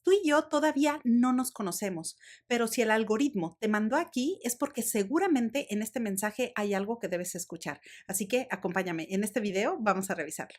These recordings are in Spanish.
tú y yo todavía no nos conocemos, pero si el algoritmo te mandó aquí es porque seguramente en este mensaje hay algo que debes escuchar. Así que acompáñame. En este video vamos a revisarlo.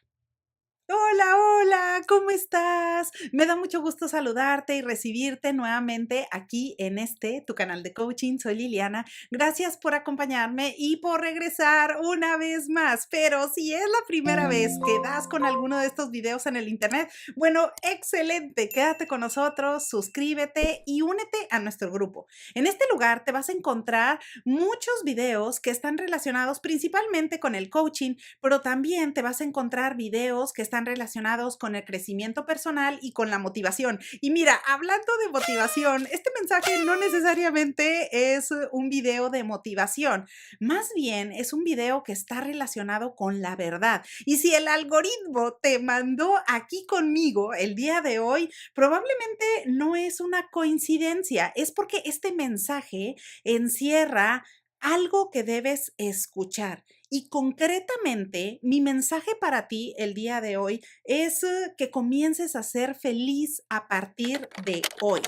Hola, hola, ¿cómo estás? Me da mucho gusto saludarte y recibirte nuevamente aquí en tu canal de coaching. Soy Liliana. Gracias por acompañarme y por regresar una vez más. Pero si es la primera vez que das con alguno de estos videos en el internet, bueno, excelente. Quédate con nosotros, suscríbete y únete a nuestro grupo. En este lugar te vas a encontrar muchos videos que están relacionados principalmente con el coaching, pero también te vas a encontrar videos que están relacionados con el crecimiento personal y con la motivación. Y mira, hablando de motivación, este mensaje no necesariamente es un video de motivación, más bien es un video que está relacionado con la verdad. Y si el algoritmo te mandó aquí conmigo el día de hoy, probablemente no es una coincidencia, es porque este mensaje encierra algo que debes escuchar. Y concretamente, mi mensaje para ti el día de hoy es que comiences a ser feliz a partir de hoy.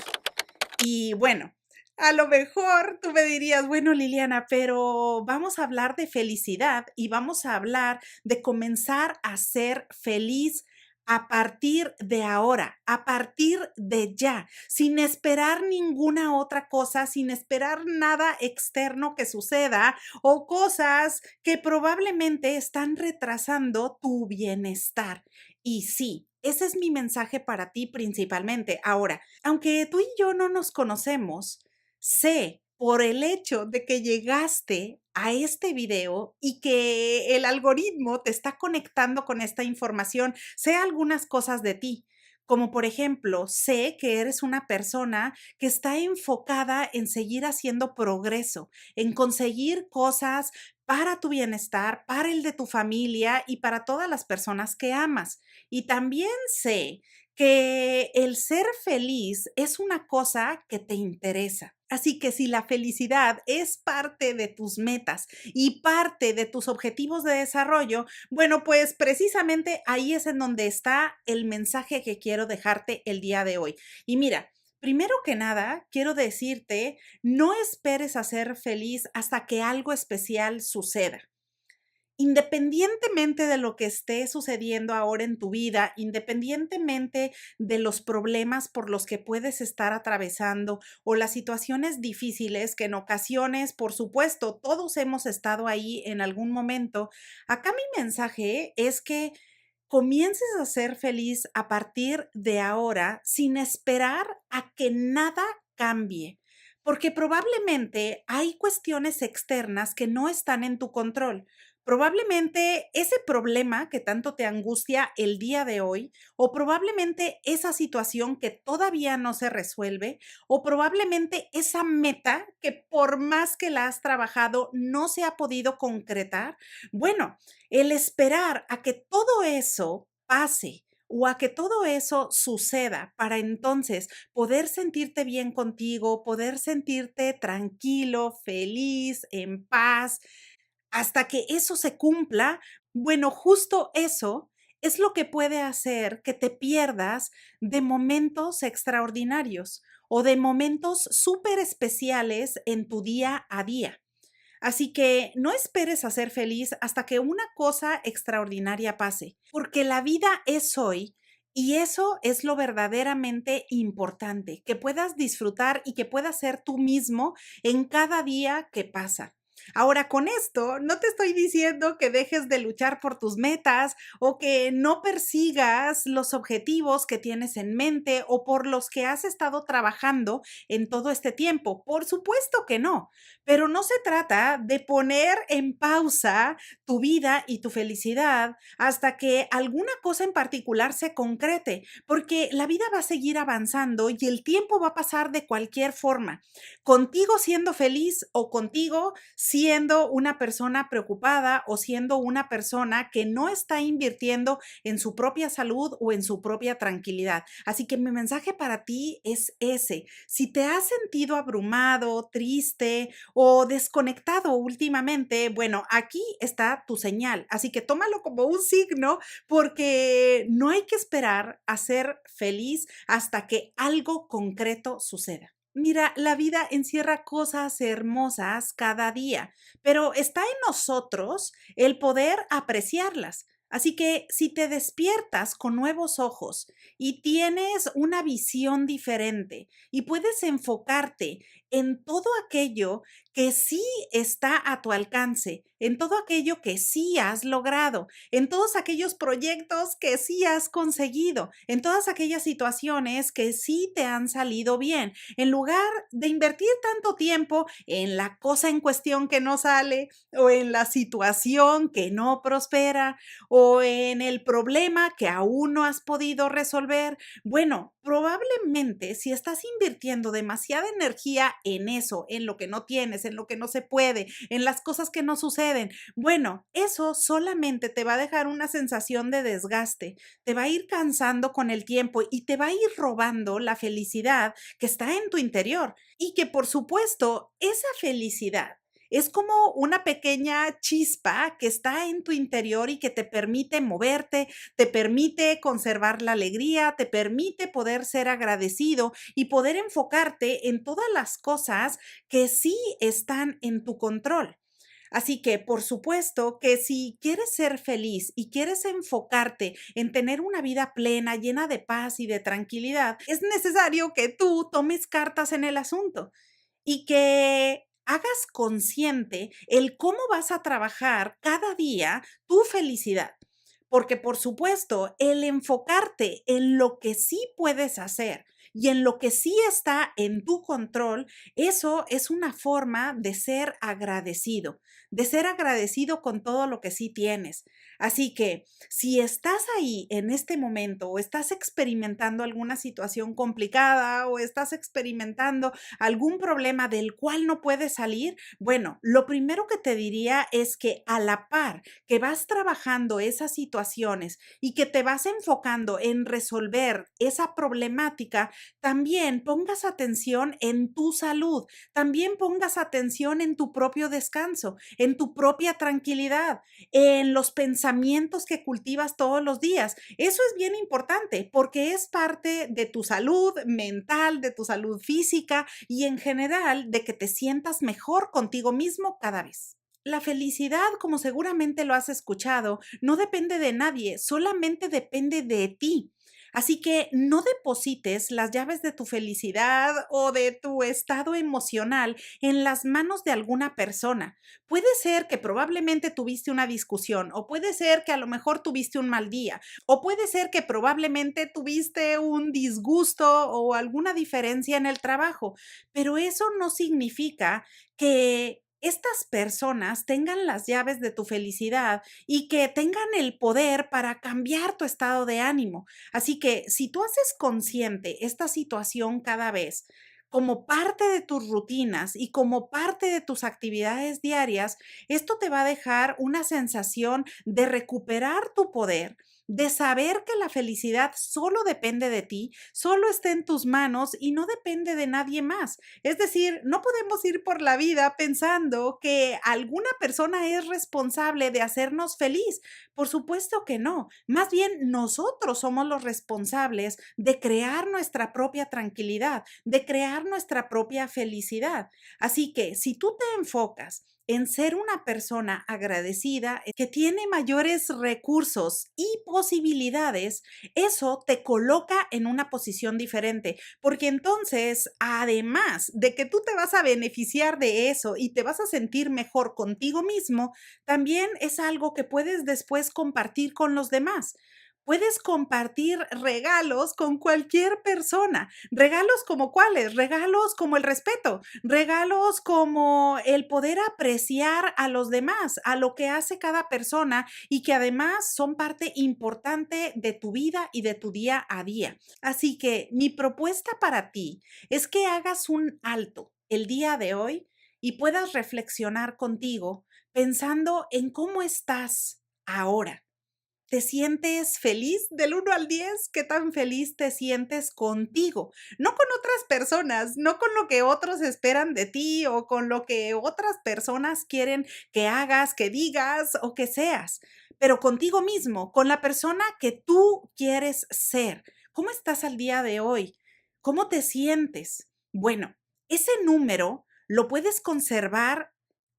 Y bueno, a lo mejor tú me dirías, bueno, Liliana, pero vamos a hablar de felicidad y vamos a hablar de comenzar a ser feliz a partir de ahora, a partir de ya, sin esperar ninguna otra cosa, sin esperar nada externo que suceda o cosas que probablemente están retrasando tu bienestar. Y sí, ese es mi mensaje para ti principalmente. Ahora, aunque tú y yo no nos conocemos, sé por el hecho de que llegaste a este video y que el algoritmo te está conectando con esta información, sé algunas cosas de ti. Como por ejemplo, sé que eres una persona que está enfocada en seguir haciendo progreso, en conseguir cosas para tu bienestar, para el de tu familia y para todas las personas que amas. Y también sé que el ser feliz es una cosa que te interesa. Así que si la felicidad es parte de tus metas y parte de tus objetivos de desarrollo, bueno, pues precisamente ahí es en donde está el mensaje que quiero dejarte el día de hoy. Y mira, primero que nada, quiero decirte, no esperes a ser feliz hasta que algo especial suceda. Independientemente de lo que esté sucediendo ahora en tu vida, independientemente de los problemas por los que puedes estar atravesando o las situaciones difíciles que en ocasiones, por supuesto, todos hemos estado ahí en algún momento, acá mi mensaje es que comiences a ser feliz a partir de ahora sin esperar a que nada cambie. Porque probablemente hay cuestiones externas que no están en tu control. Probablemente ese problema que tanto te angustia el día de hoy, o probablemente esa situación que todavía no se resuelve, o probablemente esa meta que por más que la has trabajado no se ha podido concretar. Bueno, el esperar a que todo eso pase o a que todo eso suceda para entonces poder sentirte bien contigo, poder sentirte tranquilo, feliz, en paz, hasta que eso se cumpla, bueno, justo eso es lo que puede hacer que te pierdas de momentos extraordinarios o de momentos súper especiales en tu día a día. Así que no esperes a ser feliz hasta que una cosa extraordinaria pase, porque la vida es hoy y eso es lo verdaderamente importante, que puedas disfrutar y que puedas ser tú mismo en cada día que pasa. Ahora, con esto, no te estoy diciendo que dejes de luchar por tus metas o que no persigas los objetivos que tienes en mente o por los que has estado trabajando en todo este tiempo. Por supuesto que no, pero no se trata de poner en pausa tu vida y tu felicidad hasta que alguna cosa en particular se concrete, porque la vida va a seguir avanzando y el tiempo va a pasar de cualquier forma, contigo siendo feliz o contigo siendo una persona preocupada o siendo una persona que no está invirtiendo en su propia salud o en su propia tranquilidad. Así que mi mensaje para ti es ese. Si te has sentido abrumado, triste o desconectado últimamente, bueno, aquí está tu señal. Así que tómalo como un signo porque no hay que esperar a ser feliz hasta que algo concreto suceda. Mira, la vida encierra cosas hermosas cada día, pero está en nosotros el poder apreciarlas. Así que si te despiertas con nuevos ojos y tienes una visión diferente y puedes enfocarte en todo aquello que sí está a tu alcance, en todo aquello que sí has logrado, en todos aquellos proyectos que sí has conseguido, en todas aquellas situaciones que sí te han salido bien, en lugar de invertir tanto tiempo en la cosa en cuestión que no sale o en la situación que no prospera o en el problema que aún no has podido resolver. Bueno, probablemente si estás invirtiendo demasiada energía en eso, en lo que no tienes, en lo que no se puede, en las cosas que no suceden, bueno, eso solamente te va a dejar una sensación de desgaste, te va a ir cansando con el tiempo y te va a ir robando la felicidad que está en tu interior y que por supuesto esa felicidad es como una pequeña chispa que está en tu interior y que te permite moverte, te permite conservar la alegría, te permite poder ser agradecido y poder enfocarte en todas las cosas que sí están en tu control. Así que, por supuesto, que si quieres ser feliz y quieres enfocarte en tener una vida plena, llena de paz y de tranquilidad, es necesario que tú tomes cartas en el asunto y que hagas consciente el cómo vas a trabajar cada día tu felicidad. Porque, por supuesto, el enfocarte en lo que sí puedes hacer y en lo que sí está en tu control, eso es una forma de ser agradecido con todo lo que sí tienes. Así que si estás ahí en este momento o estás experimentando alguna situación complicada o estás experimentando algún problema del cual no puedes salir, bueno, lo primero que te diría es que a la par que vas trabajando esas situaciones y que te vas enfocando en resolver esa problemática, también pongas atención en tu salud, también pongas atención en tu propio descanso, en tu propia tranquilidad, en los pensamientos que cultivas todos los días. Eso es bien importante porque es parte de tu salud mental, de tu salud física y en general de que te sientas mejor contigo mismo cada vez. La felicidad, como seguramente lo has escuchado, no depende de nadie, solamente depende de ti. Así que no deposites las llaves de tu felicidad o de tu estado emocional en las manos de alguna persona. Puede ser que probablemente tuviste una discusión o puede ser que a lo mejor tuviste un mal día o puede ser que probablemente tuviste un disgusto o alguna diferencia en el trabajo, pero eso no significa que estas personas tengan las llaves de tu felicidad y que tengan el poder para cambiar tu estado de ánimo. Así que si tú haces consciente esta situación cada vez, como parte de tus rutinas y como parte de tus actividades diarias, esto te va a dejar una sensación de recuperar tu poder, de saber que la felicidad solo depende de ti, solo está en tus manos y no depende de nadie más. Es decir, no podemos ir por la vida pensando que alguna persona es responsable de hacernos feliz. Por supuesto que no. Más bien nosotros somos los responsables de crear nuestra propia tranquilidad, de crear nuestra propia felicidad. Así que si tú te enfocas en ser una persona agradecida, que tiene mayores recursos y posibilidades, eso te coloca en una posición diferente, porque entonces, además de que tú te vas a beneficiar de eso y te vas a sentir mejor contigo mismo, también es algo que puedes después compartir con los demás. Puedes compartir regalos con cualquier persona. ¿Regalos como cuáles? Regalos como el respeto, regalos como el poder apreciar a los demás, a lo que hace cada persona y que además son parte importante de tu vida y de tu día a día. Así que mi propuesta para ti es que hagas un alto el día de hoy y puedas reflexionar contigo pensando en cómo estás ahora. ¿Te sientes feliz? Del 1 al 10, ¿qué tan feliz te sientes contigo? No con otras personas, no con lo que otros esperan de ti o con lo que otras personas quieren que hagas, que digas o que seas, pero contigo mismo, con la persona que tú quieres ser. ¿Cómo estás al día de hoy? ¿Cómo te sientes? Bueno, ese número lo puedes conservar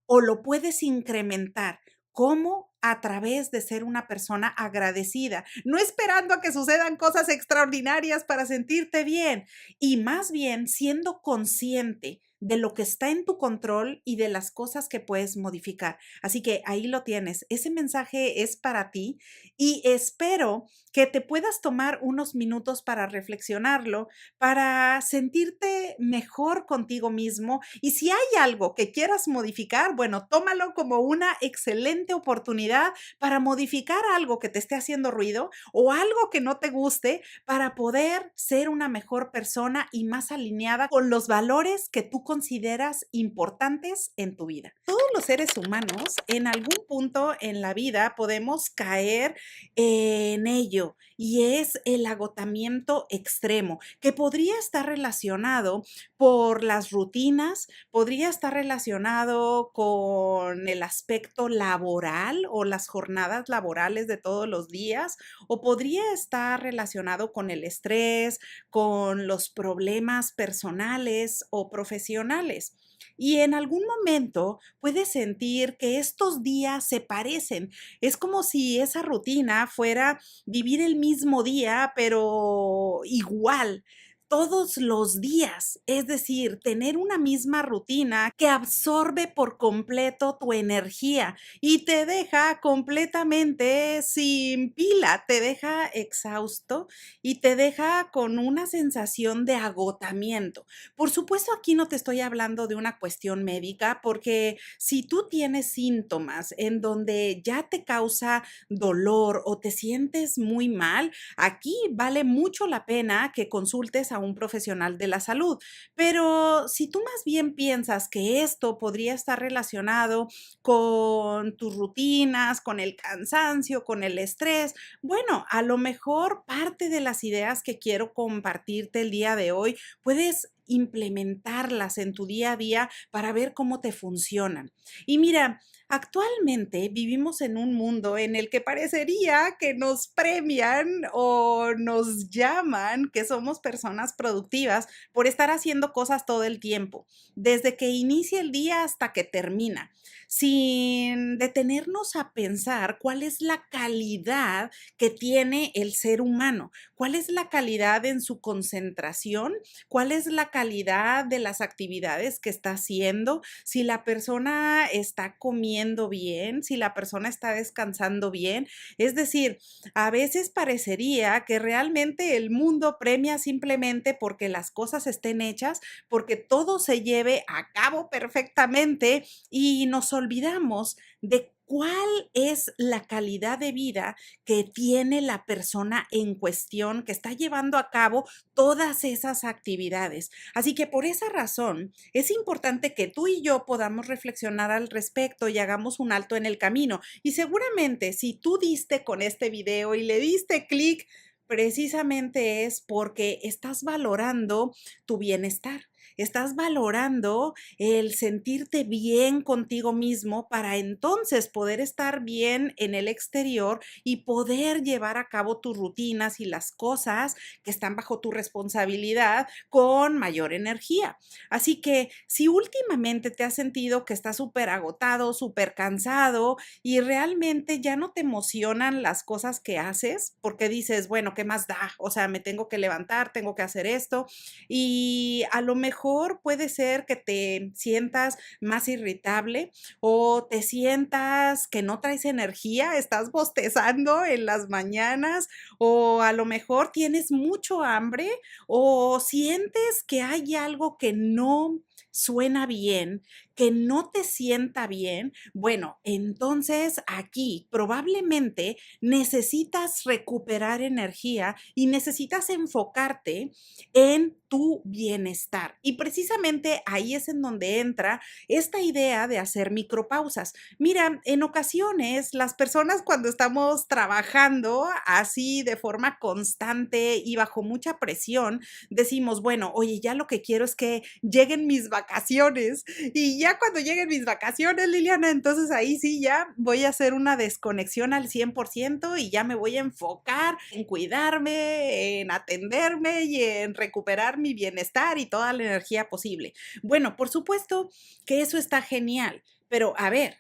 o lo puedes incrementar. ¿Cómo? A través de ser una persona agradecida, no esperando a que sucedan cosas extraordinarias para sentirte bien, y más bien siendo consciente de lo que está en tu control y de las cosas que puedes modificar. Así que ahí lo tienes. Ese mensaje es para ti y espero que te puedas tomar unos minutos para reflexionarlo, para sentirte mejor contigo mismo. Y si hay algo que quieras modificar, bueno, tómalo como una excelente oportunidad para modificar algo que te esté haciendo ruido o algo que no te guste para poder ser una mejor persona y más alineada con los valores que tú consideras importantes en tu vida. Todos los seres humanos en algún punto en la vida podemos caer en ello y es el agotamiento extremo, que podría estar relacionado por las rutinas, podría estar relacionado con el aspecto laboral o las jornadas laborales de todos los días, o podría estar relacionado con el estrés, con los problemas personales o profesionales. Y en algún momento puedes sentir que estos días se parecen. Es como si esa rutina fuera vivir el mismo día, pero igual todos los días, es decir, tener una misma rutina que absorbe por completo tu energía y te deja completamente sin pila, te deja exhausto y te deja con una sensación de agotamiento. Por supuesto, aquí no te estoy hablando de una cuestión médica, porque si tú tienes síntomas en donde ya te causa dolor o te sientes muy mal, aquí vale mucho la pena que consultes a un profesional de la salud. Pero si tú más bien piensas que esto podría estar relacionado con tus rutinas, con el cansancio, con el estrés, bueno, a lo mejor parte de las ideas que quiero compartirte el día de hoy puedes implementarlas en tu día a día para ver cómo te funcionan. Y mira, actualmente vivimos en un mundo en el que parecería que nos premian o nos llaman que somos personas productivas por estar haciendo cosas todo el tiempo, desde que inicia el día hasta que termina, sin detenernos a pensar cuál es la calidad que tiene el ser humano, cuál es la calidad en su concentración, cuál es la calidad de las actividades que está haciendo, si la persona está comiendo bien, si la persona está descansando bien. Es decir, a veces parecería que realmente el mundo premia simplemente porque las cosas estén hechas, porque todo se lleve a cabo perfectamente y nos olvidamos de cuál es la calidad de vida que tiene la persona en cuestión que está llevando a cabo todas esas actividades. Así que por esa razón es importante que tú y yo podamos reflexionar al respecto y hagamos un alto en el camino. Y seguramente si tú diste con este video y le diste clic, precisamente es porque estás valorando tu bienestar. Estás valorando el sentirte bien contigo mismo para entonces poder estar bien en el exterior y poder llevar a cabo tus rutinas y las cosas que están bajo tu responsabilidad con mayor energía. Así que si últimamente te has sentido que estás súper agotado, súper cansado y realmente ya no te emocionan las cosas que haces porque dices, bueno, ¿qué más da? O sea, me tengo que levantar, tengo que hacer esto y a lo mejor puede ser que te sientas más irritable o te sientas que no traes energía, estás bostezando en las mañanas o a lo mejor tienes mucho hambre o sientes que hay algo que no suena bien, que no te sienta bien, bueno, entonces aquí probablemente necesitas recuperar energía y necesitas enfocarte en tu bienestar. Y precisamente ahí es en donde entra esta idea de hacer micropausas. Mira, en ocasiones las personas cuando estamos trabajando así de forma constante y bajo mucha presión, decimos, bueno, oye, ya lo que quiero es que lleguen mis vacaciones y ya cuando lleguen mis vacaciones, Liliana, entonces ahí sí ya voy a hacer una desconexión al 100% y ya me voy a enfocar en cuidarme, en atenderme y en recuperar mi bienestar y toda la energía posible. Bueno, por supuesto que eso está genial, pero a ver,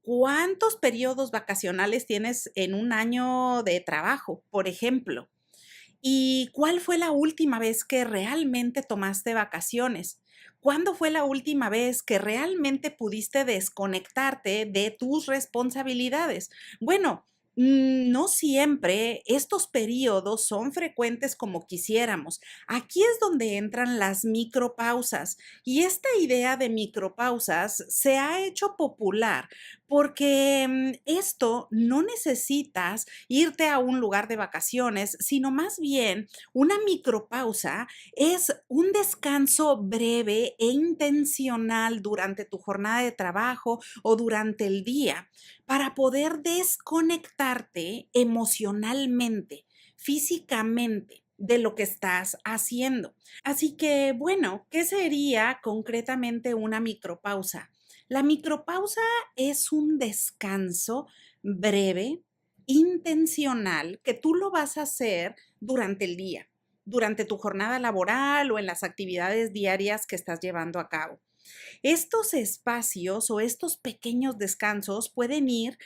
¿cuántos periodos vacacionales tienes en un año de trabajo, por ejemplo? ¿Y cuál fue la última vez que realmente tomaste vacaciones? ¿Cuándo fue la última vez que realmente pudiste desconectarte de tus responsabilidades? Bueno, no siempre estos periodos son frecuentes como quisiéramos. Aquí es donde entran las micropausas y esta idea de micropausas se ha hecho popular porque esto no necesitas irte a un lugar de vacaciones, sino más bien una micropausa es un descanso breve e intencional durante tu jornada de trabajo o durante el día para poder desconectarte emocionalmente, físicamente de lo que estás haciendo. Así que, bueno, ¿qué sería concretamente una micropausa? La micropausa es un descanso breve, intencional, que tú lo vas a hacer durante el día, durante tu jornada laboral o en las actividades diarias que estás llevando a cabo. Estos espacios o estos pequeños descansos pueden ir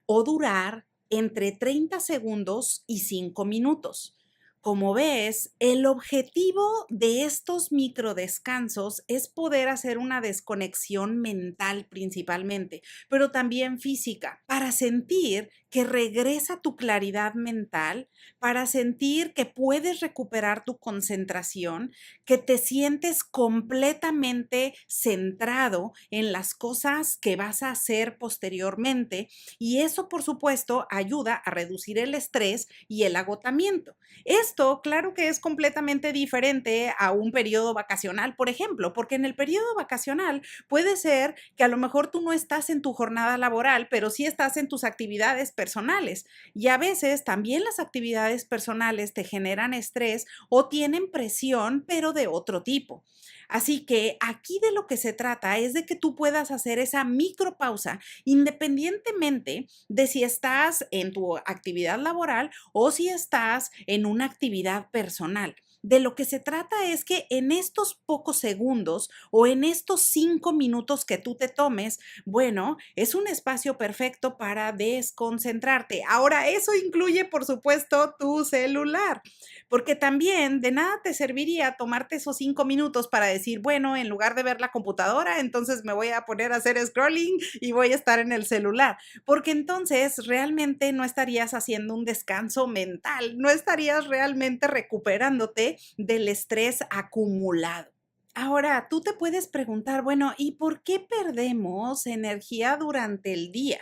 o durar entre 30 segundos y 5 minutos. Como ves, el objetivo de estos microdescansos es poder hacer una desconexión mental principalmente, pero también física, para sentir que regresa tu claridad mental, para sentir que puedes recuperar tu concentración, que te sientes completamente centrado en las cosas que vas a hacer posteriormente y eso, por supuesto, ayuda a reducir el estrés y el agotamiento. Esto, claro que es completamente diferente a un periodo vacacional, por ejemplo, porque en el periodo vacacional puede ser que a lo mejor tú no estás en tu jornada laboral, pero sí estás en tus actividades personales. Y a veces también las actividades personales te generan estrés o tienen presión, pero de otro tipo. Así que aquí de lo que se trata es de que tú puedas hacer esa micropausa independientemente de si estás en tu actividad laboral o si estás en una actividad personal. De lo que se trata es que en estos pocos segundos o en estos 5 minutos que tú te tomes, bueno, es un espacio perfecto para desconcentrarte. Ahora, eso incluye, por supuesto, tu celular, porque también de nada te serviría tomarte esos 5 minutos para decir, bueno, en lugar de ver la computadora, entonces me voy a poner a hacer scrolling y voy a estar en el celular, porque entonces realmente no estarías haciendo un descanso mental, no estarías realmente recuperándote del estrés acumulado. Ahora, tú te puedes preguntar, bueno, ¿y por qué perdemos energía durante el día?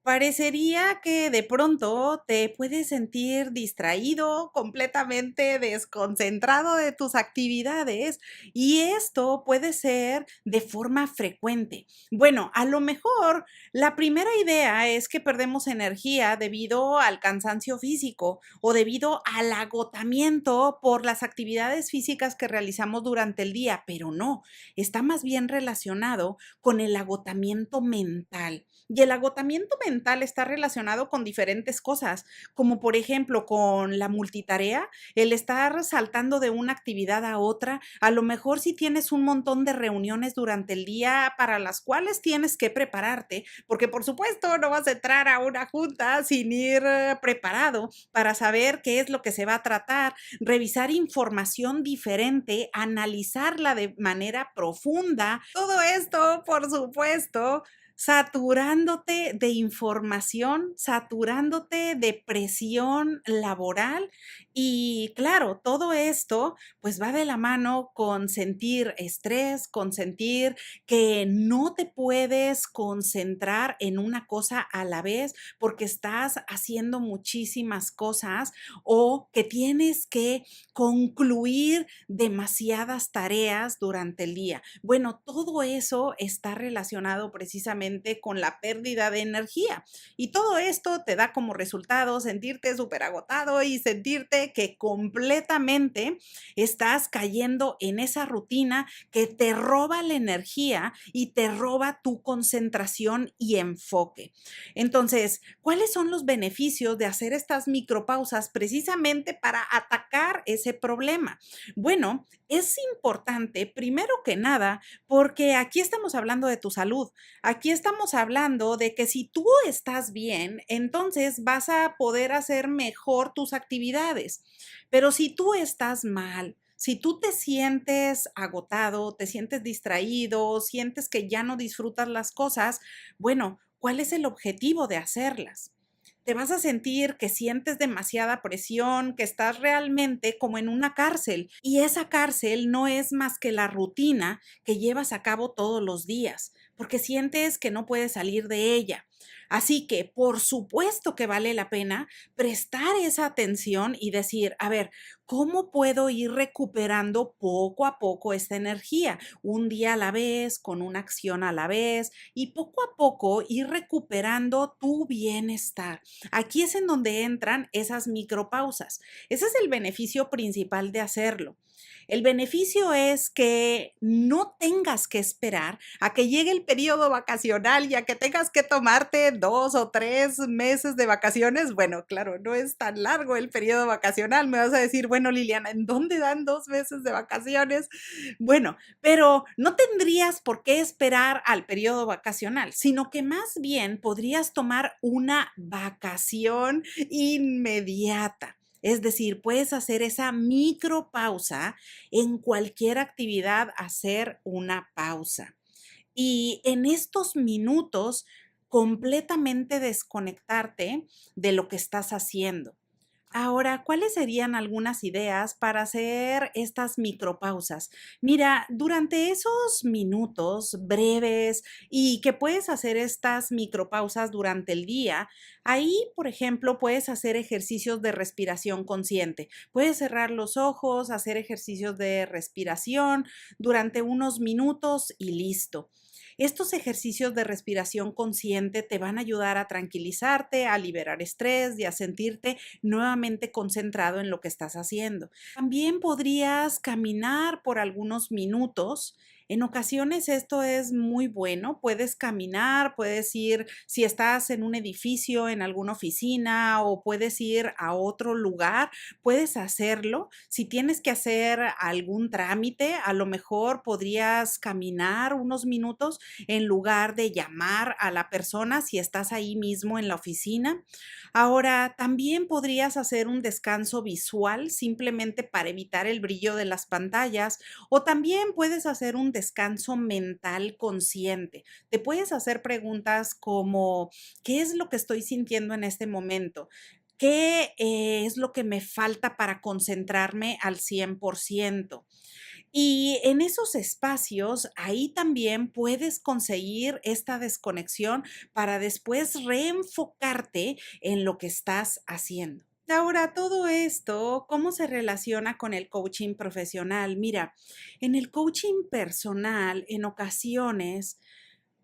Parecería que de pronto te puedes sentir distraído, completamente desconcentrado de tus actividades y esto puede ser de forma frecuente. Bueno, a lo mejor la primera idea es que perdemos energía debido al cansancio físico o debido al agotamiento por las actividades físicas que realizamos durante el día, pero no, está más bien relacionado con el agotamiento mental. Y el agotamiento mental está relacionado con diferentes cosas, como por ejemplo con la multitarea, el estar saltando de una actividad a otra. A lo mejor si tienes un montón de reuniones durante el día para las cuales tienes que prepararte, porque por supuesto no vas a entrar a una junta sin ir preparado para saber qué es lo que se va a tratar, revisar información diferente, analizarla de manera profunda. Todo esto, por supuesto, saturándote de información, saturándote de presión laboral Y claro, todo esto pues va de la mano con sentir estrés, con sentir que no te puedes concentrar en una cosa a la vez porque estás haciendo muchísimas cosas o que tienes que concluir demasiadas tareas durante el día. Bueno, todo eso está relacionado precisamente con la pérdida de energía. Y todo esto te da como resultado sentirte súper agotado y sentirte que completamente estás cayendo en esa rutina que te roba la energía y te roba tu concentración y enfoque. Entonces, ¿cuáles son los beneficios de hacer estas micropausas precisamente para atacar ese problema? Bueno, es importante, primero que nada, porque aquí estamos hablando de tu salud. Aquí estamos hablando de que si tú estás bien, entonces vas a poder hacer mejor tus actividades. Pero si tú estás mal, si tú te sientes agotado, te sientes distraído, sientes que ya no disfrutas las cosas, bueno, ¿cuál es el objetivo de hacerlas? Te vas a sentir que sientes demasiada presión, que estás realmente como en una cárcel y esa cárcel no es más que la rutina que llevas a cabo todos los días, porque sientes que no puedes salir de ella. Así que, por supuesto que vale la pena prestar esa atención y decir, a ver, ¿cómo puedo ir recuperando poco a poco esta energía? Un día a la vez, con una acción a la vez y poco a poco ir recuperando tu bienestar. Aquí es en donde entran esas micropausas. Ese es el beneficio principal de hacerlo. El beneficio es que no tengas que esperar a que llegue el periodo vacacional y a que tengas que tomarte 2 o 3 meses de vacaciones. Bueno, claro, no es tan largo el periodo vacacional. Me vas a decir, bueno, Liliana, ¿en dónde dan 2 meses de vacaciones? Bueno, pero no tendrías por qué esperar al periodo vacacional, sino que más bien podrías tomar una vacación inmediata. Es decir, puedes hacer esa micropausa en cualquier actividad, hacer una pausa. Y en estos minutos, completamente desconectarte de lo que estás haciendo. Ahora, ¿cuáles serían algunas ideas para hacer estas micropausas? Mira, durante esos minutos breves y que puedes hacer estas micropausas durante el día, ahí, por ejemplo, puedes hacer ejercicios de respiración consciente. Puedes cerrar los ojos, hacer ejercicios de respiración durante unos minutos y listo. Estos ejercicios de respiración consciente te van a ayudar a tranquilizarte, a liberar estrés y a sentirte nuevamente concentrado en lo que estás haciendo. También podrías caminar por algunos minutos. En ocasiones esto es muy bueno, puedes caminar, puedes ir, si estás en un edificio, en alguna oficina o puedes ir a otro lugar, puedes hacerlo. Si tienes que hacer algún trámite, a lo mejor podrías caminar unos minutos en lugar de llamar a la persona si estás ahí mismo en la oficina. Ahora, también podrías hacer un descanso visual simplemente para evitar el brillo de las pantallas o también puedes hacer un descanso mental consciente. Te puedes hacer preguntas como, ¿qué es lo que estoy sintiendo en este momento? ¿Qué es lo que me falta para concentrarme al 100%? Y en esos espacios, ahí también puedes conseguir esta desconexión para después reenfocarte en lo que estás haciendo. Ahora, todo esto, ¿cómo se relaciona con el coaching profesional? Mira, en el coaching personal, en ocasiones,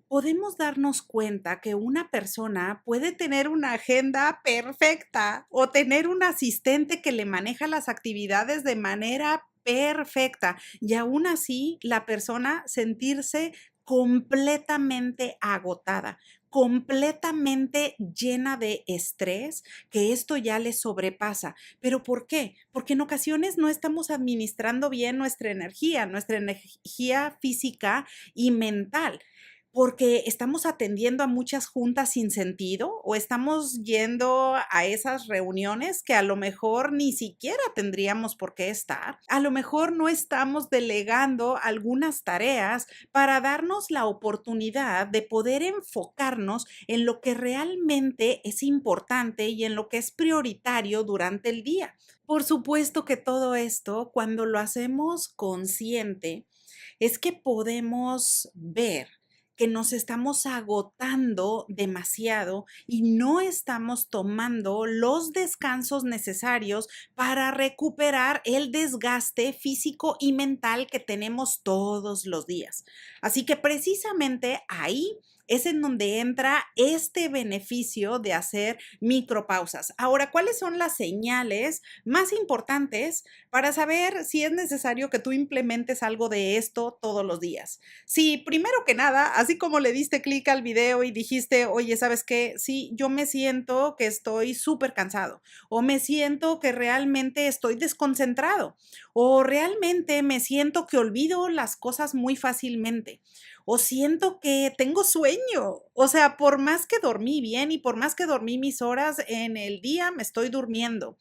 podemos darnos cuenta que una persona puede tener una agenda perfecta o tener un asistente que le maneja las actividades de manera perfecta y aún así la persona sentirse completamente agotada, completamente llena de estrés, que esto ya le sobrepasa. ¿Pero por qué? Porque en ocasiones no estamos administrando bien nuestra energía física y mental. porque estamos atendiendo a muchas juntas sin sentido o estamos yendo a esas reuniones que a lo mejor ni siquiera tendríamos por qué estar. A lo mejor no estamos delegando algunas tareas para darnos la oportunidad de poder enfocarnos en lo que realmente es importante y en lo que es prioritario durante el día. Por supuesto que todo esto, cuando lo hacemos consciente, es que podemos ver que nos estamos agotando demasiado y no estamos tomando los descansos necesarios para recuperar el desgaste físico y mental que tenemos todos los días. Así que precisamente ahí es en donde entra este beneficio de hacer micropausas. Ahora, ¿cuáles son las señales más importantes para saber si es necesario que tú implementes algo de esto todos los días? Si primero que nada, así como le diste clic al video y dijiste, oye, ¿sabes qué? Sí, yo me siento que estoy súper cansado o me siento que realmente estoy desconcentrado o realmente me siento que olvido las cosas muy fácilmente o siento que tengo sueño. O sea, por más que dormí bien y por más que dormí mis horas en el día, me estoy durmiendo.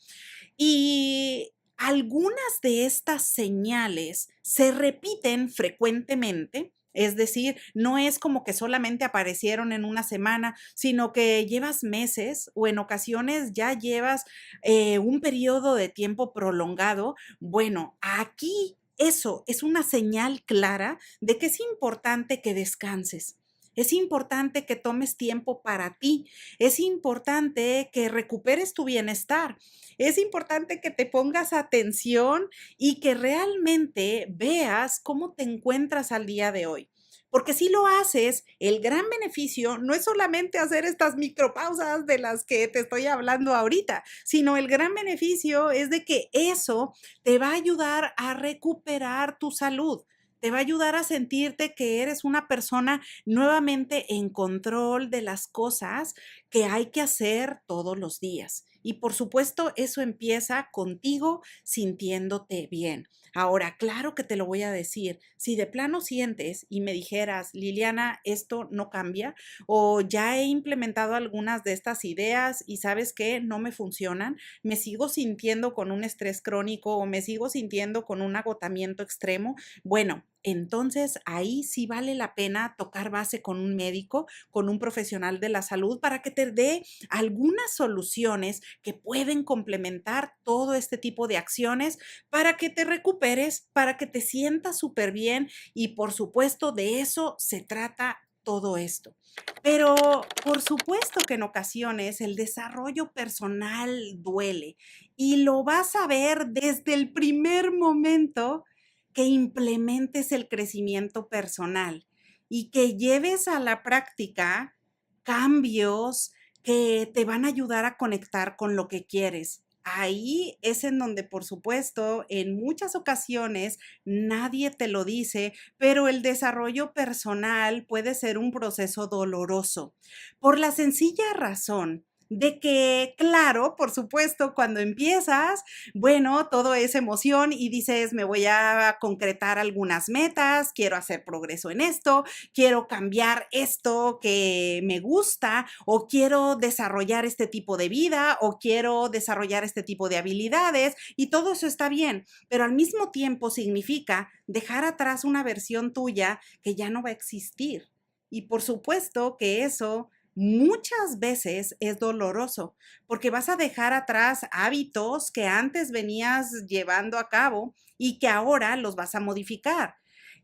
Y algunas de estas señales se repiten frecuentemente, es decir, no es como que solamente aparecieron en una semana, sino que llevas meses o en ocasiones ya llevas un periodo de tiempo prolongado. Bueno, aquí eso es una señal clara de que es importante que descanses. Es importante que tomes tiempo para ti. Es importante que recuperes tu bienestar. Es importante que te pongas atención y que realmente veas cómo te encuentras al día de hoy. Porque si lo haces, el gran beneficio no es solamente hacer estas micropausas de las que te estoy hablando ahorita, sino el gran beneficio es de que eso te va a ayudar a recuperar tu salud. Te va a ayudar a sentirte que eres una persona nuevamente en control de las cosas que hay que hacer todos los días. Y por supuesto, eso empieza contigo sintiéndote bien. Ahora, claro que te lo voy a decir, si de plano sientes y me dijeras, Liliana, esto no cambia o ya he implementado algunas de estas ideas y sabes que no me funcionan, me sigo sintiendo con un estrés crónico o me sigo sintiendo con un agotamiento extremo, bueno, entonces ahí sí vale la pena tocar base con un médico, con un profesional de la salud para que te dé algunas soluciones que pueden complementar todo este tipo de acciones para que te recuperes, para que te sientas súper bien y por supuesto de eso se trata todo esto. Pero por supuesto que en ocasiones el desarrollo personal duele y lo vas a ver desde el primer momento que implementes el crecimiento personal y que lleves a la práctica cambios que te van a ayudar a conectar con lo que quieres. Ahí es en donde, por supuesto, en muchas ocasiones nadie te lo dice, pero el desarrollo personal puede ser un proceso doloroso, por la sencilla razón de que, claro, por supuesto, cuando empiezas, bueno, todo es emoción y dices, me voy a concretar algunas metas, quiero hacer progreso en esto, quiero cambiar esto que me gusta o quiero desarrollar este tipo de vida o quiero desarrollar este tipo de habilidades y todo eso está bien, pero al mismo tiempo significa dejar atrás una versión tuya que ya no va a existir. Y por supuesto que eso muchas veces es doloroso porque vas a dejar atrás hábitos que antes venías llevando a cabo y que ahora los vas a modificar.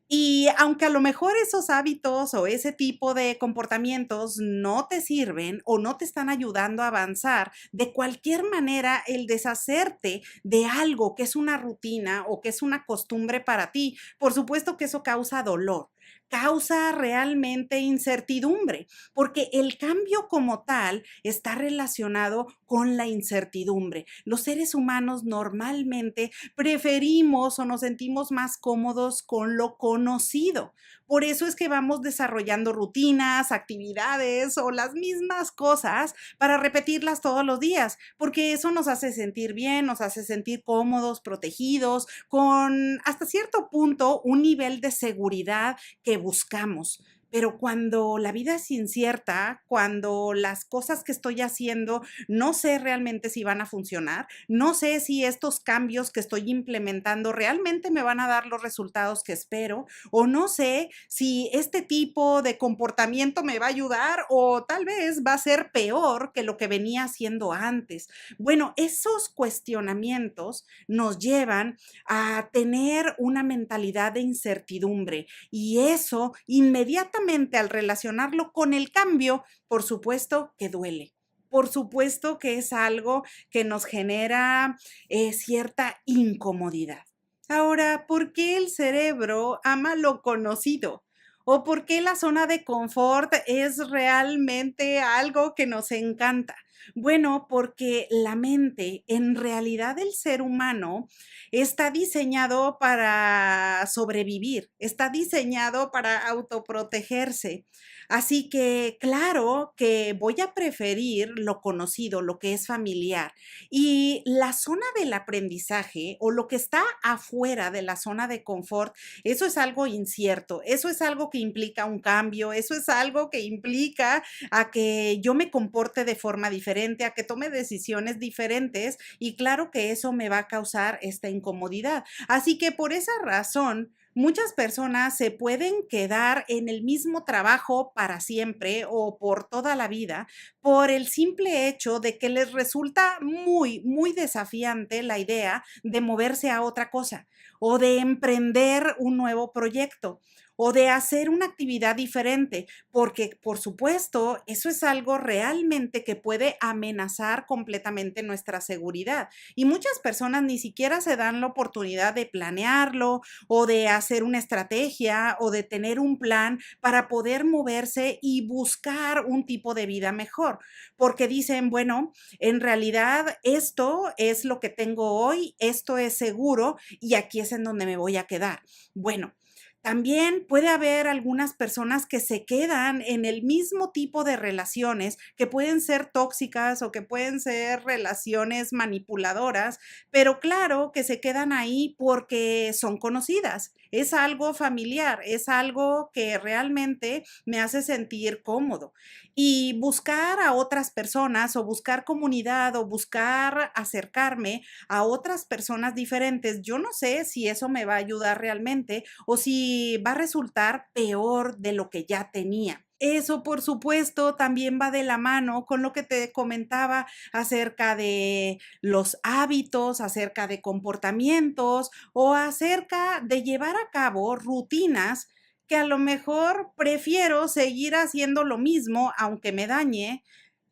Y aunque a lo mejor esos hábitos o ese tipo de comportamientos no te sirven o no te están ayudando a avanzar, de cualquier manera el deshacerte de algo que es una rutina o que es una costumbre para ti, por supuesto que eso causa dolor. Causa realmente incertidumbre, porque el cambio como tal está relacionado con la incertidumbre. Los seres humanos normalmente preferimos o nos sentimos más cómodos con lo conocido. Por eso es que vamos desarrollando rutinas, actividades o las mismas cosas para repetirlas todos los días, porque eso nos hace sentir bien, nos hace sentir cómodos, protegidos, con hasta cierto punto un nivel de seguridad que buscamos. pero cuando la vida es incierta, cuando las cosas que estoy haciendo no sé realmente si van a funcionar, no sé si estos cambios que estoy implementando realmente me van a dar los resultados que espero, o no sé si este tipo de comportamiento me va a ayudar o tal vez va a ser peor que lo que venía haciendo antes. Bueno, esos cuestionamientos nos llevan a tener una mentalidad de incertidumbre y eso inmediatamente al relacionarlo con el cambio, por supuesto que duele. Por supuesto que es algo que nos genera cierta incomodidad. Ahora, ¿por qué el cerebro ama lo conocido? ¿O por qué la zona de confort es realmente algo que nos encanta? Bueno, porque la mente, en realidad el ser humano, está diseñado para sobrevivir, está diseñado para autoprotegerse. Así que, claro que voy a preferir lo conocido, lo que es familiar. Y la zona del aprendizaje o lo que está afuera de la zona de confort, eso es algo incierto, eso es algo que implica un cambio, eso es algo que implica a que yo me comporte de forma diferente, a que tome decisiones diferentes y claro que eso me va a causar esta incomodidad. Así que por esa razón, muchas personas se pueden quedar en el mismo trabajo para siempre o por toda la vida por el simple hecho de que les resulta muy, muy desafiante la idea de moverse a otra cosa o de emprender un nuevo proyecto o de hacer una actividad diferente, porque por supuesto, eso es algo realmente que puede amenazar completamente nuestra seguridad. Y muchas personas ni siquiera se dan la oportunidad de planearlo o de hacer una estrategia o de tener un plan para poder moverse y buscar un tipo de vida mejor, porque dicen, bueno, en realidad esto es lo que tengo hoy, esto es seguro y aquí es en donde me voy a quedar. Bueno, también puede haber algunas personas que se quedan en el mismo tipo de relaciones que pueden ser tóxicas o que pueden ser relaciones manipuladoras, pero claro que se quedan ahí porque son conocidas. Es algo familiar, es algo que realmente me hace sentir cómodo. Y buscar a otras personas o buscar comunidad o buscar acercarme a otras personas diferentes, yo no sé si eso me va a ayudar realmente o si va a resultar peor de lo que ya tenía. Eso, por supuesto, también va de la mano con lo que te comentaba acerca de los hábitos, acerca de comportamientos o acerca de llevar a cabo rutinas que a lo mejor prefiero seguir haciendo lo mismo, aunque me dañe,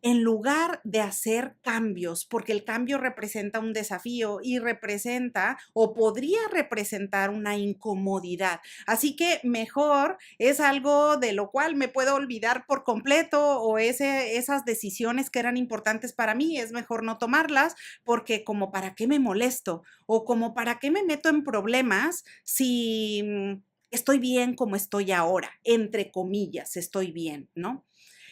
en lugar de hacer cambios, porque el cambio representa un desafío y representa o podría representar una incomodidad. Así que mejor es algo de lo cual me puedo olvidar por completo o esas decisiones que eran importantes para mí, es mejor no tomarlas porque como para qué me molesto o como para qué me meto en problemas si estoy bien como estoy ahora, entre comillas, estoy bien, ¿no?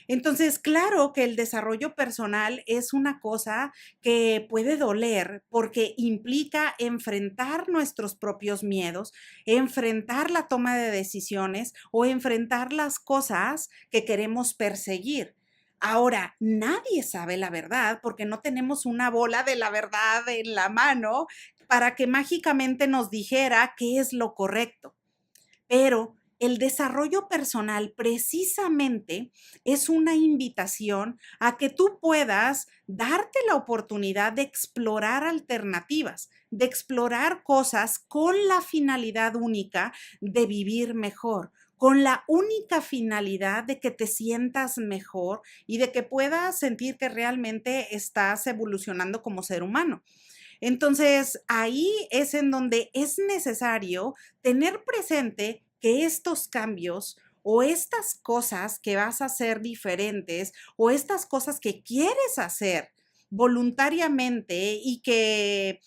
Entonces, claro que el desarrollo personal es una cosa que puede doler porque implica enfrentar nuestros propios miedos, enfrentar la toma de decisiones o enfrentar las cosas que queremos perseguir. Ahora, nadie sabe la verdad porque no tenemos una bola de la verdad en la mano para que mágicamente nos dijera qué es lo correcto. Pero el desarrollo personal precisamente es una invitación a que tú puedas darte la oportunidad de explorar alternativas, de explorar cosas con la finalidad única de vivir mejor, con la única finalidad de que te sientas mejor y de que puedas sentir que realmente estás evolucionando como ser humano. Entonces, ahí es en donde es necesario tener presente que estos cambios o estas cosas que vas a hacer diferentes o estas cosas que quieres hacer voluntariamente y que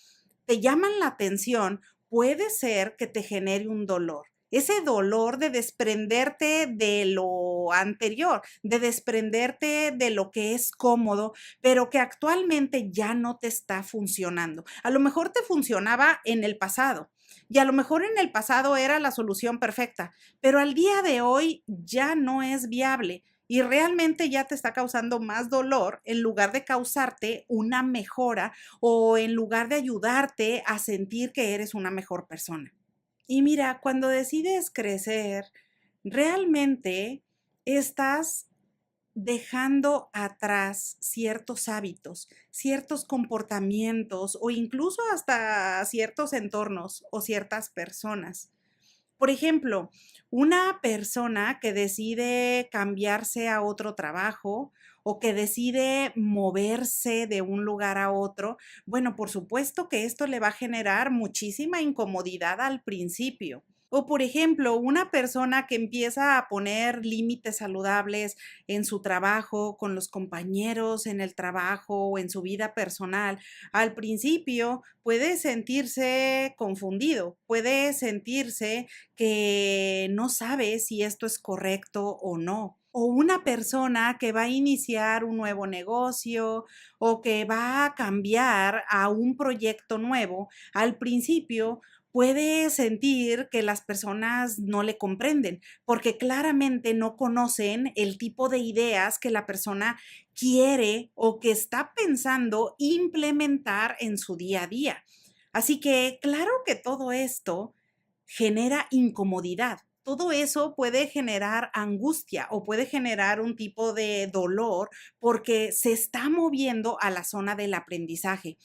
te llaman la atención, puede ser que te genere un dolor. Ese dolor de desprenderte de lo anterior, de desprenderte de lo que es cómodo, pero que actualmente ya no te está funcionando. A lo mejor te funcionaba en el pasado, Y a lo mejor en el pasado era la solución perfecta, pero al día de hoy ya no es viable y realmente ya te está causando más dolor en lugar de causarte una mejora o en lugar de ayudarte a sentir que eres una mejor persona. Y mira, cuando decides crecer, realmente estás dejando atrás ciertos hábitos, ciertos comportamientos o incluso hasta ciertos entornos o ciertas personas. Por ejemplo, una persona que decide cambiarse a otro trabajo o que decide moverse de un lugar a otro, bueno, por supuesto que esto le va a generar muchísima incomodidad al principio. O por ejemplo, una persona que empieza a poner límites saludables en su trabajo, con los compañeros en el trabajo o en su vida personal, al principio puede sentirse confundido, puede sentirse que no sabe si esto es correcto o no. O una persona que va a iniciar un nuevo negocio o que va a cambiar a un proyecto nuevo, al principio puede sentir que las personas no le comprenden, porque claramente no conocen el tipo de ideas que la persona quiere o que está pensando implementar en su día a día. Así que claro que todo esto genera incomodidad. Todo eso puede generar angustia o puede generar un tipo de dolor porque se está moviendo a la zona del aprendizaje.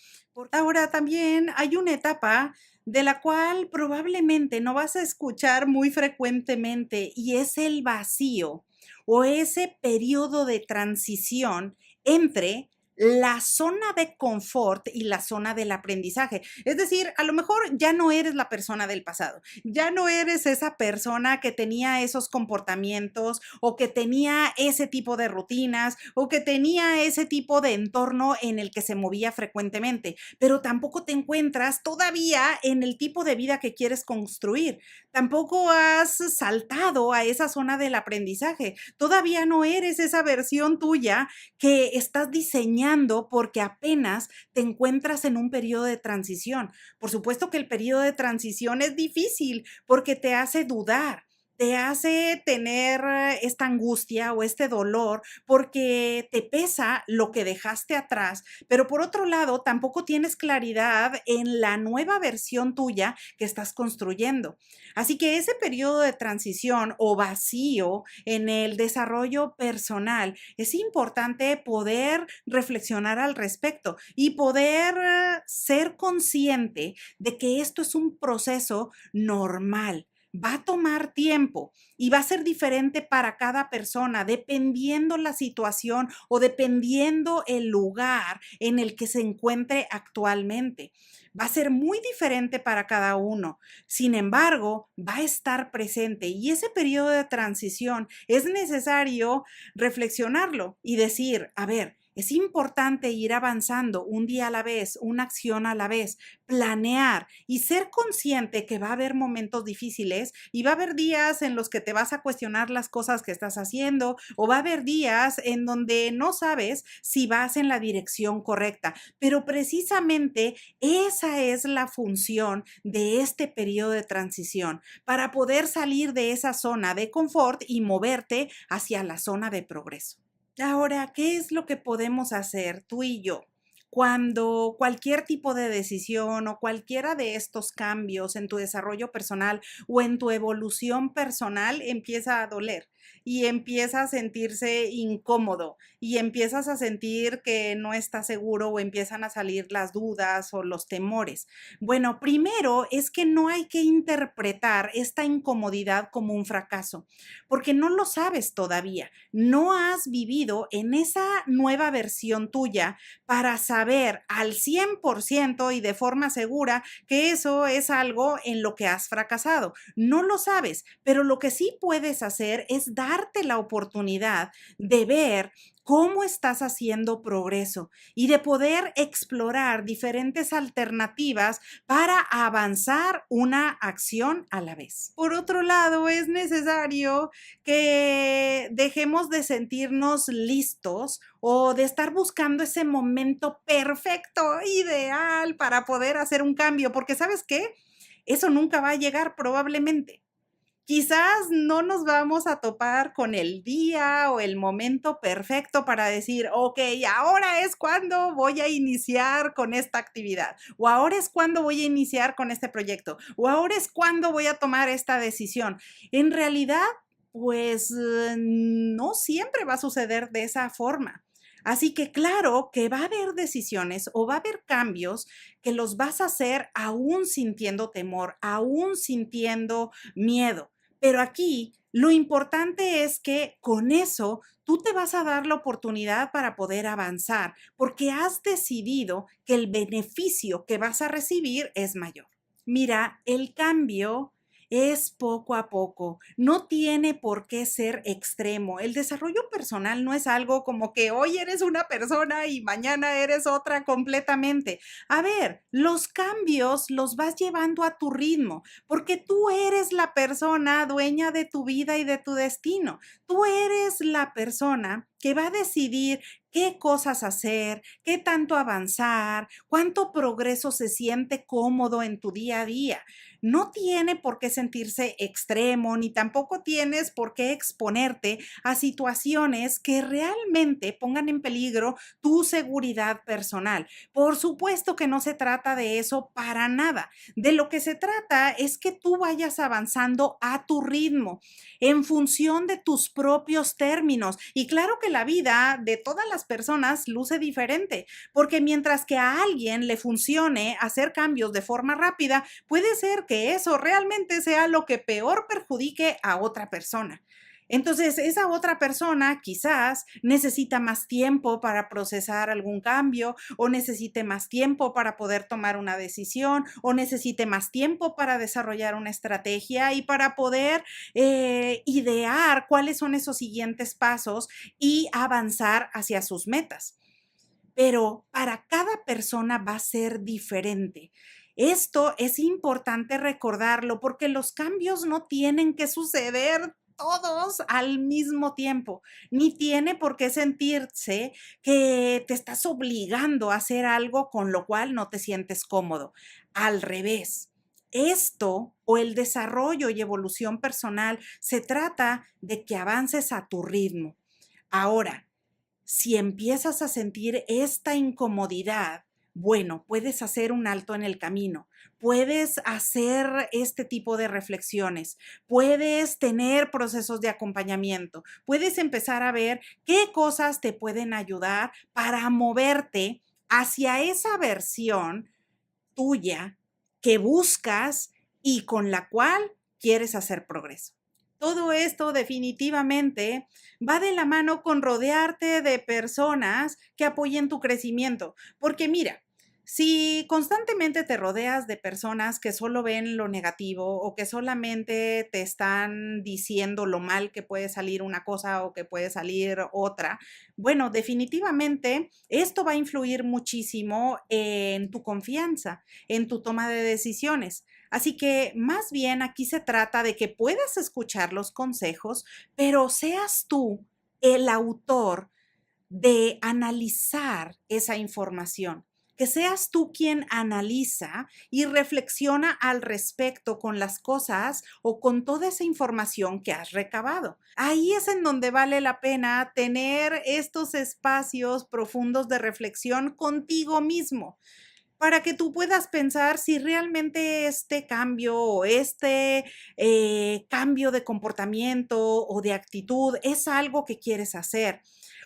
Ahora también hay una etapa de la cual probablemente no vas a escuchar muy frecuentemente y es el vacío o ese periodo de transición entre la zona de confort y la zona del aprendizaje. Es decir, a lo mejor ya no eres la persona del pasado, ya no eres esa persona que tenía esos comportamientos o que tenía ese tipo de rutinas o que tenía ese tipo de entorno en el que se movía frecuentemente, pero tampoco te encuentras todavía en el tipo de vida que quieres construir. Tampoco has saltado a esa zona del aprendizaje. Todavía no eres esa versión tuya que estás diseñando porque apenas te encuentras en un periodo de transición. Por supuesto que el periodo de transición es difícil porque te hace dudar. Te hace tener esta angustia o este dolor porque te pesa lo que dejaste atrás, pero por otro lado tampoco tienes claridad en la nueva versión tuya que estás construyendo. Así que ese periodo de transición o vacío en el desarrollo personal es importante poder reflexionar al respecto y poder ser consciente de que esto es un proceso normal. Va a tomar tiempo y va a ser diferente para cada persona, dependiendo la situación o dependiendo el lugar en el que se encuentre actualmente. Va a ser muy diferente para cada uno. Sin embargo, va a estar presente y ese periodo de transición es necesario reflexionarlo y decir, a ver, es importante ir avanzando un día a la vez, una acción a la vez, planear y ser consciente que va a haber momentos difíciles y va a haber días en los que te vas a cuestionar las cosas que estás haciendo o va a haber días en donde no sabes si vas en la dirección correcta, pero precisamente esa es la función de este periodo de transición, para poder salir de esa zona de confort y moverte hacia la zona de progreso. Ahora, ¿qué es lo que podemos hacer tú y yo cuando cualquier tipo de decisión o cualquiera de estos cambios en tu desarrollo personal o en tu evolución personal empieza a doler y empieza a sentirse incómodo y empiezas a sentir que no estás seguro o empiezan a salir las dudas o los temores? Bueno, primero es que no hay que interpretar esta incomodidad como un fracaso, porque no lo sabes todavía, no has vivido en esa nueva versión tuya para saber al 100% y de forma segura que eso es algo en lo que has fracasado. No lo sabes, pero lo que sí puedes hacer es darte la oportunidad de ver cómo estás haciendo progreso y de poder explorar diferentes alternativas para avanzar una acción a la vez. Por otro lado, es necesario que dejemos de sentirnos listos o de estar buscando ese momento perfecto, ideal para poder hacer un cambio, porque ¿sabes qué? Eso nunca va a llegar probablemente. Quizás no nos vamos a topar con el día o el momento perfecto para decir, ok, ahora es cuando voy a iniciar con esta actividad, o ahora es cuando voy a iniciar con este proyecto, o ahora es cuando voy a tomar esta decisión. En realidad, pues no siempre va a suceder de esa forma. Así que claro que va a haber decisiones o va a haber cambios que los vas a hacer aún sintiendo temor, aún sintiendo miedo. Pero aquí lo importante es que con eso tú te vas a dar la oportunidad para poder avanzar, porque has decidido que el beneficio que vas a recibir es mayor. Mira, el cambio es poco a poco, no tiene por qué ser extremo. El desarrollo personal no es algo como que hoy eres una persona y mañana eres otra completamente. A ver, los cambios los vas llevando a tu ritmo, porque tú eres la persona dueña de tu vida y de tu destino. Tú eres la persona que va a decidir qué cosas hacer, qué tanto avanzar, cuánto progreso se siente cómodo en tu día a día. No tiene por qué sentirse extremo, ni tampoco tienes por qué exponerte a situaciones que realmente pongan en peligro tu seguridad personal. Por supuesto que no se trata de eso para nada. De lo que se trata es que tú vayas avanzando a tu ritmo, en función de tus propios términos. Y claro que la vida de todas las personas luce diferente, porque mientras que a alguien le funcione hacer cambios de forma rápida, puede ser que eso realmente sea lo que peor perjudique a otra persona. Entonces, esa otra persona quizás necesita más tiempo para procesar algún cambio, o necesite más tiempo para poder tomar una decisión, o necesite más tiempo para desarrollar una estrategia y para poder idear cuáles son esos siguientes pasos y avanzar hacia sus metas. Pero para cada persona va a ser diferente. Esto es importante recordarlo porque los cambios no tienen que suceder todos al mismo tiempo, ni tiene por qué sentirse que te estás obligando a hacer algo con lo cual no te sientes cómodo. Al revés, esto o el desarrollo y evolución personal se trata de que avances a tu ritmo. Ahora, si empiezas a sentir esta incomodidad, bueno, puedes hacer un alto en el camino, puedes hacer este tipo de reflexiones, puedes tener procesos de acompañamiento, puedes empezar a ver qué cosas te pueden ayudar para moverte hacia esa versión tuya que buscas y con la cual quieres hacer progreso. Todo esto definitivamente va de la mano con rodearte de personas que apoyen tu crecimiento, porque mira, si constantemente te rodeas de personas que solo ven lo negativo o que solamente te están diciendo lo mal que puede salir una cosa o que puede salir otra, bueno, definitivamente esto va a influir muchísimo en tu confianza, en tu toma de decisiones. Así que más bien aquí se trata de que puedas escuchar los consejos, pero seas tú el autor de analizar esa información. Que seas tú quien analiza y reflexiona al respecto con las cosas o con toda esa información que has recabado. Ahí es en donde vale la pena tener estos espacios profundos de reflexión contigo mismo, para que tú puedas pensar si realmente este cambio o este cambio de comportamiento o de actitud es algo que quieres hacer.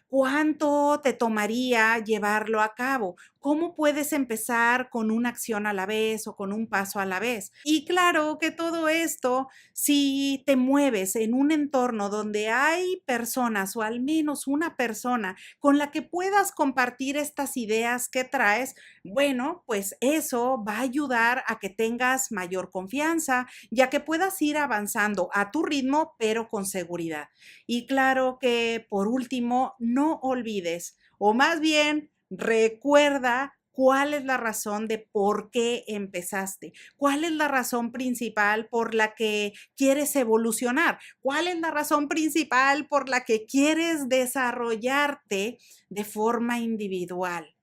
¿Cuánto te tomaría llevarlo a cabo? ¿Cómo puedes empezar con una acción a la vez o con un paso a la vez? Y claro que todo esto, si te mueves en un entorno donde hay personas o al menos una persona con la que puedas compartir estas ideas que traes, bueno, pues eso va a ayudar a que tengas mayor confianza, ya que puedas ir avanzando a tu ritmo, pero con seguridad. Y claro que por último, no olvides, o más bien recuerda cuál es la razón de por qué empezaste, cuál es la razón principal por la que quieres evolucionar, cuál es la razón principal por la que quieres desarrollarte de forma individual.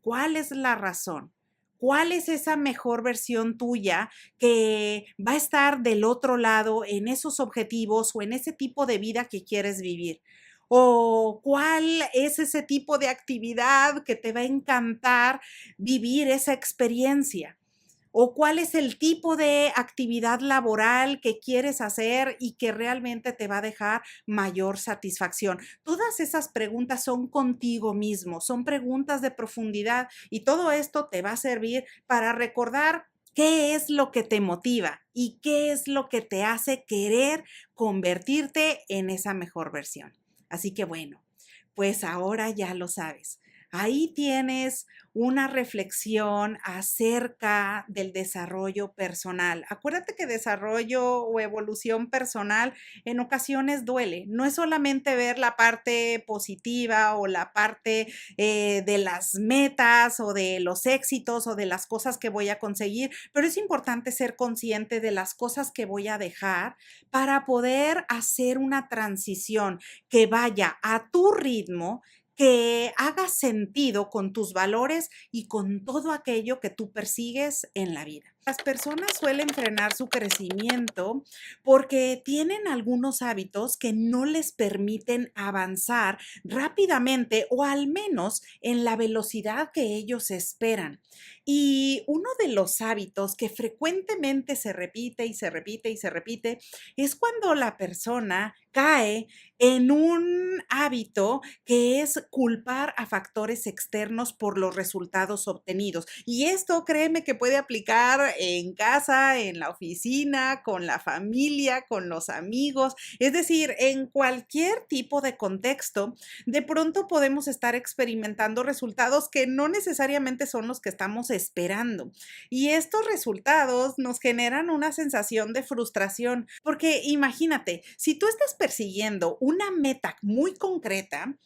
¿Cuál es la razón? ¿Cuál es esa mejor versión tuya que va a estar del otro lado en esos objetivos o en ese tipo de vida que quieres vivir? ¿O cuál es ese tipo de actividad que te va a encantar vivir esa experiencia? ¿O cuál es el tipo de actividad laboral que quieres hacer y que realmente te va a dejar mayor satisfacción? Todas esas preguntas son contigo mismo, son preguntas de profundidad y todo esto te va a servir para recordar qué es lo que te motiva y qué es lo que te hace querer convertirte en esa mejor versión. Así que bueno, pues ahora ya lo sabes. Ahí tienes una reflexión acerca del desarrollo personal. Acuérdate que desarrollo o evolución personal en ocasiones duele. No es solamente ver la parte positiva o la parte de las metas o de los éxitos o de las cosas que voy a conseguir, pero es importante ser consciente de las cosas que voy a dejar para poder hacer una transición que vaya a tu ritmo, que haga sentido con tus valores y con todo aquello que tú persigues en la vida. Las personas suelen frenar su crecimiento porque tienen algunos hábitos que no les permiten avanzar rápidamente o al menos en la velocidad que ellos esperan. Y uno de los hábitos que frecuentemente se repite y se repite y se repite es cuando la persona cae en un hábito que es culpar a factores externos por los resultados obtenidos. Y esto, créeme que puede aplicar en casa, en la oficina, con la familia, con los amigos, es decir, en cualquier tipo de contexto, de pronto podemos estar experimentando resultados que no necesariamente son los que estamos esperando. Y estos resultados nos generan una sensación de frustración, porque imagínate, si tú estás persiguiendo una meta muy concreta,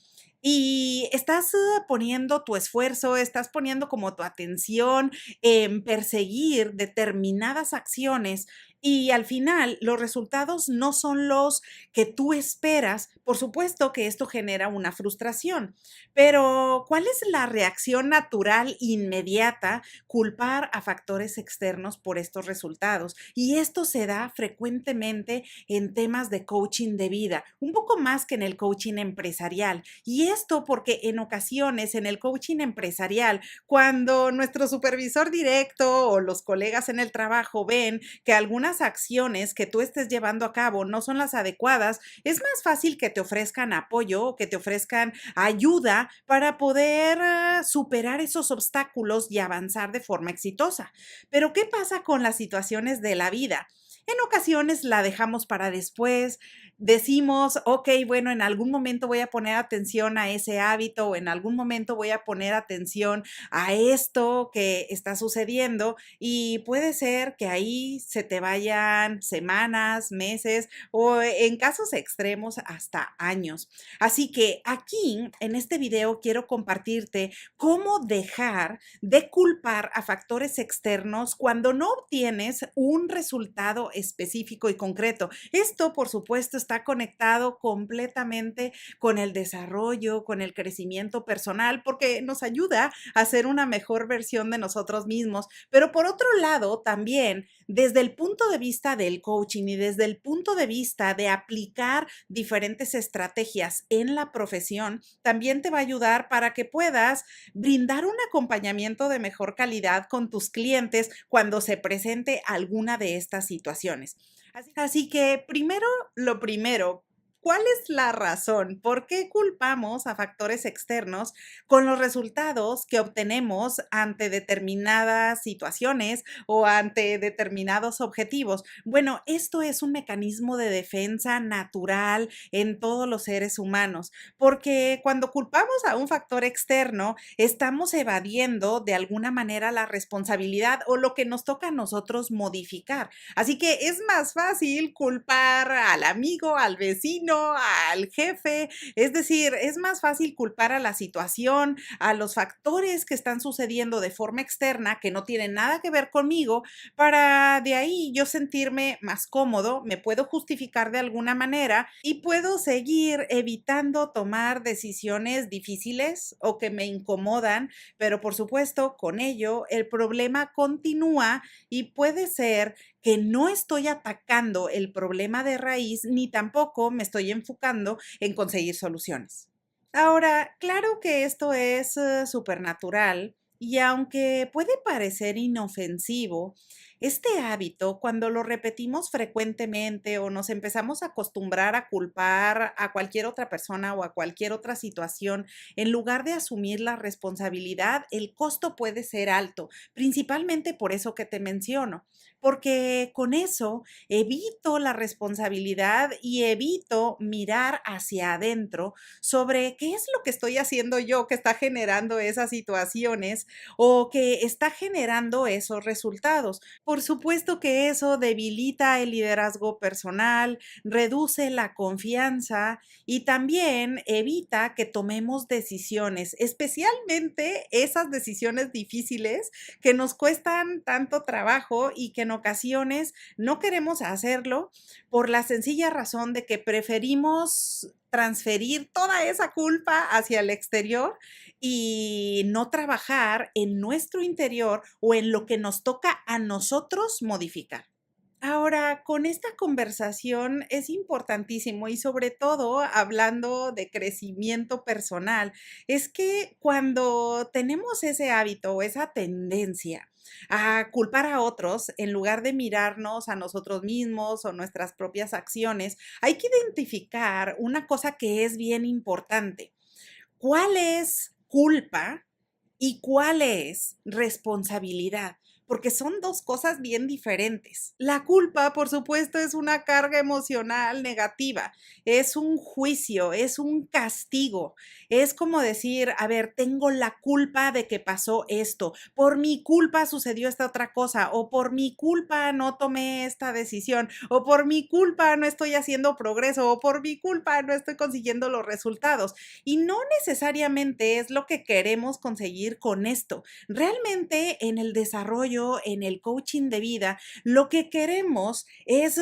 y estás poniendo tu esfuerzo, estás poniendo como tu atención en perseguir determinadas acciones y al final los resultados no son los que tú esperas, por supuesto que esto genera una frustración, pero ¿cuál es la reacción natural inmediata? Culpar a factores externos por estos resultados. Y esto se da frecuentemente en temas de coaching de vida, un poco más que en el coaching empresarial. Y esto porque en ocasiones en el coaching empresarial, cuando nuestro supervisor directo o los colegas en el trabajo ven que algunas acciones que tú estés llevando a cabo no son las adecuadas, es más fácil que te ofrezcan apoyo o que te ofrezcan ayuda para poder superar esos obstáculos y avanzar de forma exitosa. Pero ¿qué pasa con las situaciones de la vida? En ocasiones la dejamos para después, decimos, ok, bueno, en algún momento voy a poner atención a ese hábito o en algún momento voy a poner atención a esto que está sucediendo y puede ser que ahí se te vayan semanas, meses o en casos extremos hasta años. Así que aquí en este video quiero compartirte cómo dejar de culpar a factores externos cuando no obtienes un resultado específico y concreto. Esto, por supuesto, está conectado completamente con el desarrollo, con el crecimiento personal, porque nos ayuda a ser una mejor versión de nosotros mismos. Pero por otro lado, también desde el punto de vista del coaching y desde el punto de vista de aplicar diferentes estrategias en la profesión, también te va a ayudar para que puedas brindar un acompañamiento de mejor calidad con tus clientes cuando se presente alguna de estas situaciones. Así que primero, lo primero, ¿cuál es la razón? ¿Por qué culpamos a factores externos con los resultados que obtenemos ante determinadas situaciones o ante determinados objetivos? Bueno, esto es un mecanismo de defensa natural en todos los seres humanos, porque cuando culpamos a un factor externo, estamos evadiendo de alguna manera la responsabilidad o lo que nos toca a nosotros modificar. Así que es más fácil culpar al amigo, al vecino, vecino, al jefe. Es decir, es más fácil culpar a la situación, a los factores que están sucediendo de forma externa que no tienen nada que ver conmigo, para de ahí yo sentirme más cómodo, me puedo justificar de alguna manera y puedo seguir evitando tomar decisiones difíciles o que me incomodan, pero por supuesto, con ello el problema continúa y puede ser que no estoy atacando el problema de raíz ni tampoco me estoy enfocando en conseguir soluciones. Ahora, claro que esto es supernatural y aunque puede parecer inofensivo, este hábito, cuando lo repetimos frecuentemente o nos empezamos a acostumbrar a culpar a cualquier otra persona o a cualquier otra situación, en lugar de asumir la responsabilidad, el costo puede ser alto, principalmente por eso que te menciono, porque con eso evito la responsabilidad y evito mirar hacia adentro sobre qué es lo que estoy haciendo yo que está generando esas situaciones o que está generando esos resultados. Por supuesto que eso debilita el liderazgo personal, reduce la confianza y también evita que tomemos decisiones, especialmente esas decisiones difíciles que nos cuestan tanto trabajo y que en ocasiones no queremos hacerlo por la sencilla razón de que preferimos transferir toda esa culpa hacia el exterior y no trabajar en nuestro interior o en lo que nos toca a nosotros modificar. Ahora, con esta conversación es importantísimo y sobre todo hablando de crecimiento personal, es que cuando tenemos ese hábito o esa tendencia a culpar a otros en lugar de mirarnos a nosotros mismos o nuestras propias acciones, hay que identificar una cosa que es bien importante. ¿Cuál es culpa y cuál es responsabilidad? Porque son dos cosas bien diferentes. La culpa, por supuesto, es una carga emocional negativa, es un juicio, es un castigo. Es como decir, a ver, tengo la culpa de que pasó esto, por mi culpa sucedió esta otra cosa, o por mi culpa no tomé esta decisión, o por mi culpa no estoy haciendo progreso, o por mi culpa no estoy consiguiendo los resultados. Y no necesariamente es lo que queremos conseguir con esto. Realmente en el desarrollo, en el coaching de vida, lo que queremos es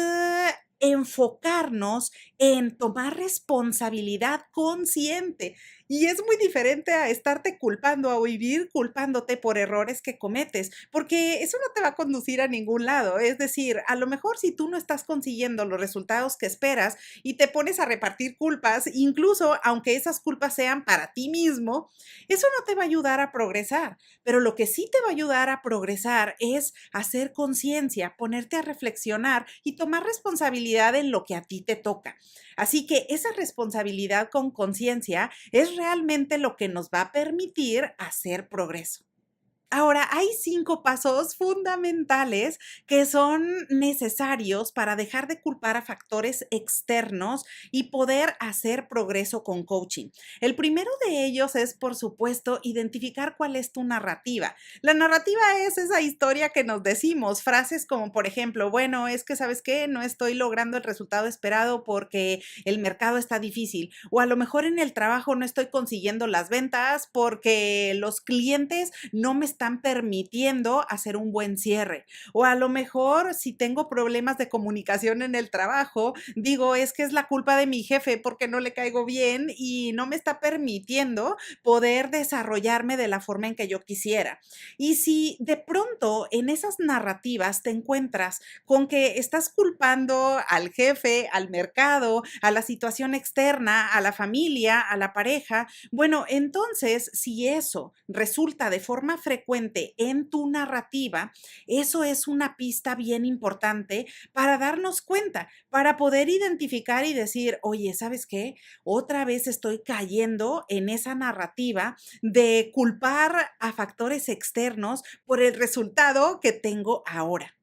enfocarnos en tomar responsabilidad consciente. Y es muy diferente a estarte culpando, a vivir culpándote por errores que cometes, porque eso no te va a conducir a ningún lado. Es decir, a lo mejor si tú no estás consiguiendo los resultados que esperas y te pones a repartir culpas, incluso aunque esas culpas sean para ti mismo, eso no te va a ayudar a progresar. Pero lo que sí te va a ayudar a progresar es hacer conciencia, ponerte a reflexionar y tomar responsabilidad en lo que a ti te toca. Así que esa responsabilidad con conciencia es realmente lo que nos va a permitir hacer progreso. Ahora, hay 5 pasos fundamentales que son necesarios para dejar de culpar a factores externos y poder hacer progreso con coaching. El primero de ellos es, por supuesto, identificar cuál es tu narrativa. La narrativa es esa historia que nos decimos, frases como, por ejemplo, bueno, es que, ¿sabes qué? No estoy logrando el resultado esperado porque el mercado está difícil. O a lo mejor en el trabajo no estoy consiguiendo las ventas porque los clientes no me están permitiendo hacer un buen cierre. O a lo mejor si tengo problemas de comunicación en el trabajo, digo, es que es la culpa de mi jefe porque no le caigo bien y no me está permitiendo poder desarrollarme de la forma en que yo quisiera. Y si de pronto en esas narrativas te encuentras con que estás culpando al jefe, al mercado, a la situación externa, a la familia, a la pareja, bueno, entonces si eso resulta de forma frecuente en tu narrativa, eso es una pista bien importante para darnos cuenta, para poder identificar y decir, oye, ¿sabes qué? Otra vez estoy cayendo en esa narrativa de culpar a factores externos por el resultado que tengo ahora.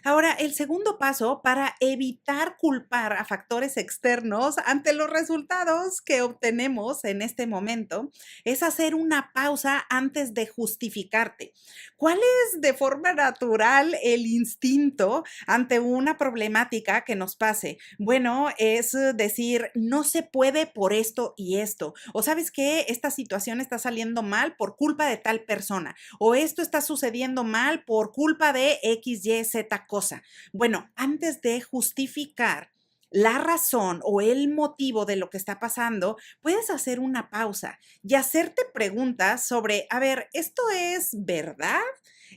Ahora, el segundo paso para evitar culpar a factores externos ante los resultados que obtenemos en este momento es hacer una pausa antes de justificarte. ¿Cuál es de forma natural el instinto ante una problemática que nos pase? Bueno, es decir, no se puede por esto y esto. O sabes que esta situación está saliendo mal por culpa de tal persona. O esto está sucediendo mal por culpa de X, Y, Z cosa. Bueno, antes de justificar la razón o el motivo de lo que está pasando, puedes hacer una pausa y hacerte preguntas sobre, a ver, ¿esto es verdad?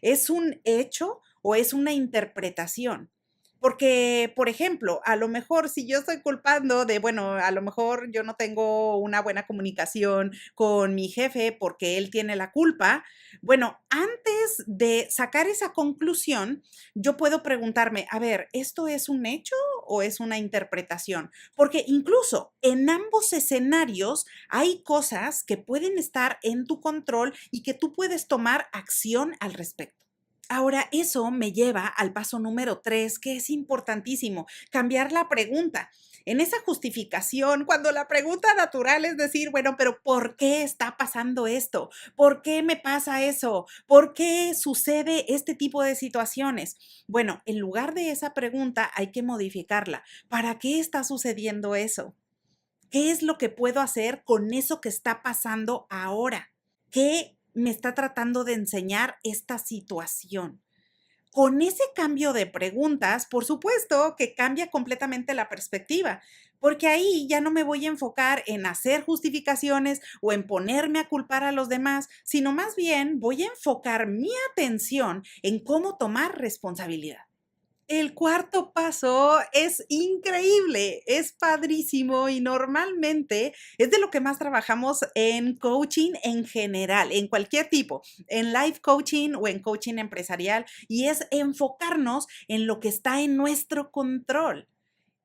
¿Es un hecho o es una interpretación? Porque, por ejemplo, a lo mejor si yo estoy culpando de, bueno, a lo mejor yo no tengo una buena comunicación con mi jefe porque él tiene la culpa. Bueno, antes de sacar esa conclusión, yo puedo preguntarme, a ver, ¿esto es un hecho o es una interpretación? Porque incluso en ambos escenarios hay cosas que pueden estar en tu control y que tú puedes tomar acción al respecto. Ahora, eso me lleva al paso número 3, que es importantísimo, cambiar la pregunta. En esa justificación, cuando la pregunta natural es decir, bueno, pero ¿por qué está pasando esto? ¿Por qué me pasa eso? ¿Por qué sucede este tipo de situaciones? Bueno, en lugar de esa pregunta hay que modificarla. ¿Para qué está sucediendo eso? ¿Qué es lo que puedo hacer con eso que está pasando ahora? ¿Qué me está tratando de enseñar esta situación? Con ese cambio de preguntas, por supuesto que cambia completamente la perspectiva, porque ahí ya no me voy a enfocar en hacer justificaciones o en ponerme a culpar a los demás, sino más bien voy a enfocar mi atención en cómo tomar responsabilidad. El cuarto paso es increíble, es padrísimo y normalmente es de lo que más trabajamos en coaching en general, en cualquier tipo, en life coaching o en coaching empresarial, y es enfocarnos en lo que está en nuestro control.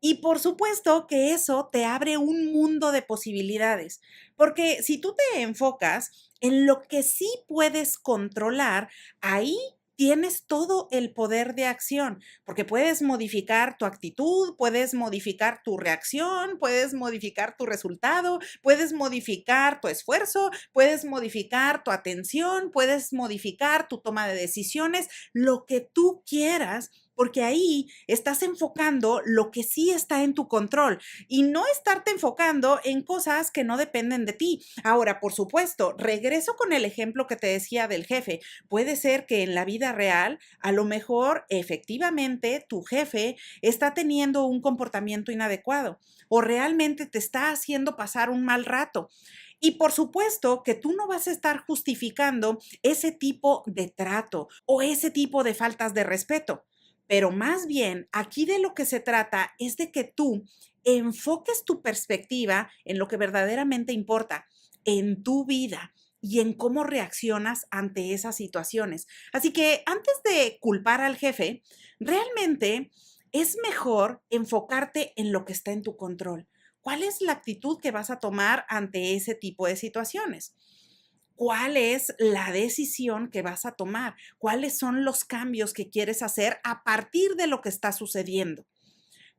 Y por supuesto que eso te abre un mundo de posibilidades, porque si tú te enfocas en lo que sí puedes controlar, ahí tienes todo el poder de acción, porque puedes modificar tu actitud, puedes modificar tu reacción, puedes modificar tu resultado, puedes modificar tu esfuerzo, puedes modificar tu atención, puedes modificar tu toma de decisiones, lo que tú quieras, porque ahí estás enfocando lo que sí está en tu control y no estarte enfocando en cosas que no dependen de ti. Ahora, por supuesto, regreso con el ejemplo que te decía del jefe. Puede ser que en la vida real, a lo mejor efectivamente tu jefe está teniendo un comportamiento inadecuado o realmente te está haciendo pasar un mal rato. Y por supuesto que tú no vas a estar justificando ese tipo de trato o ese tipo de faltas de respeto. Pero más bien, aquí de lo que se trata es de que tú enfoques tu perspectiva en lo que verdaderamente importa, en tu vida y en cómo reaccionas ante esas situaciones. Así que antes de culpar al jefe, realmente es mejor enfocarte en lo que está en tu control. ¿Cuál es la actitud que vas a tomar ante ese tipo de situaciones? ¿Cuál es la decisión que vas a tomar? ¿Cuáles son los cambios que quieres hacer a partir de lo que está sucediendo?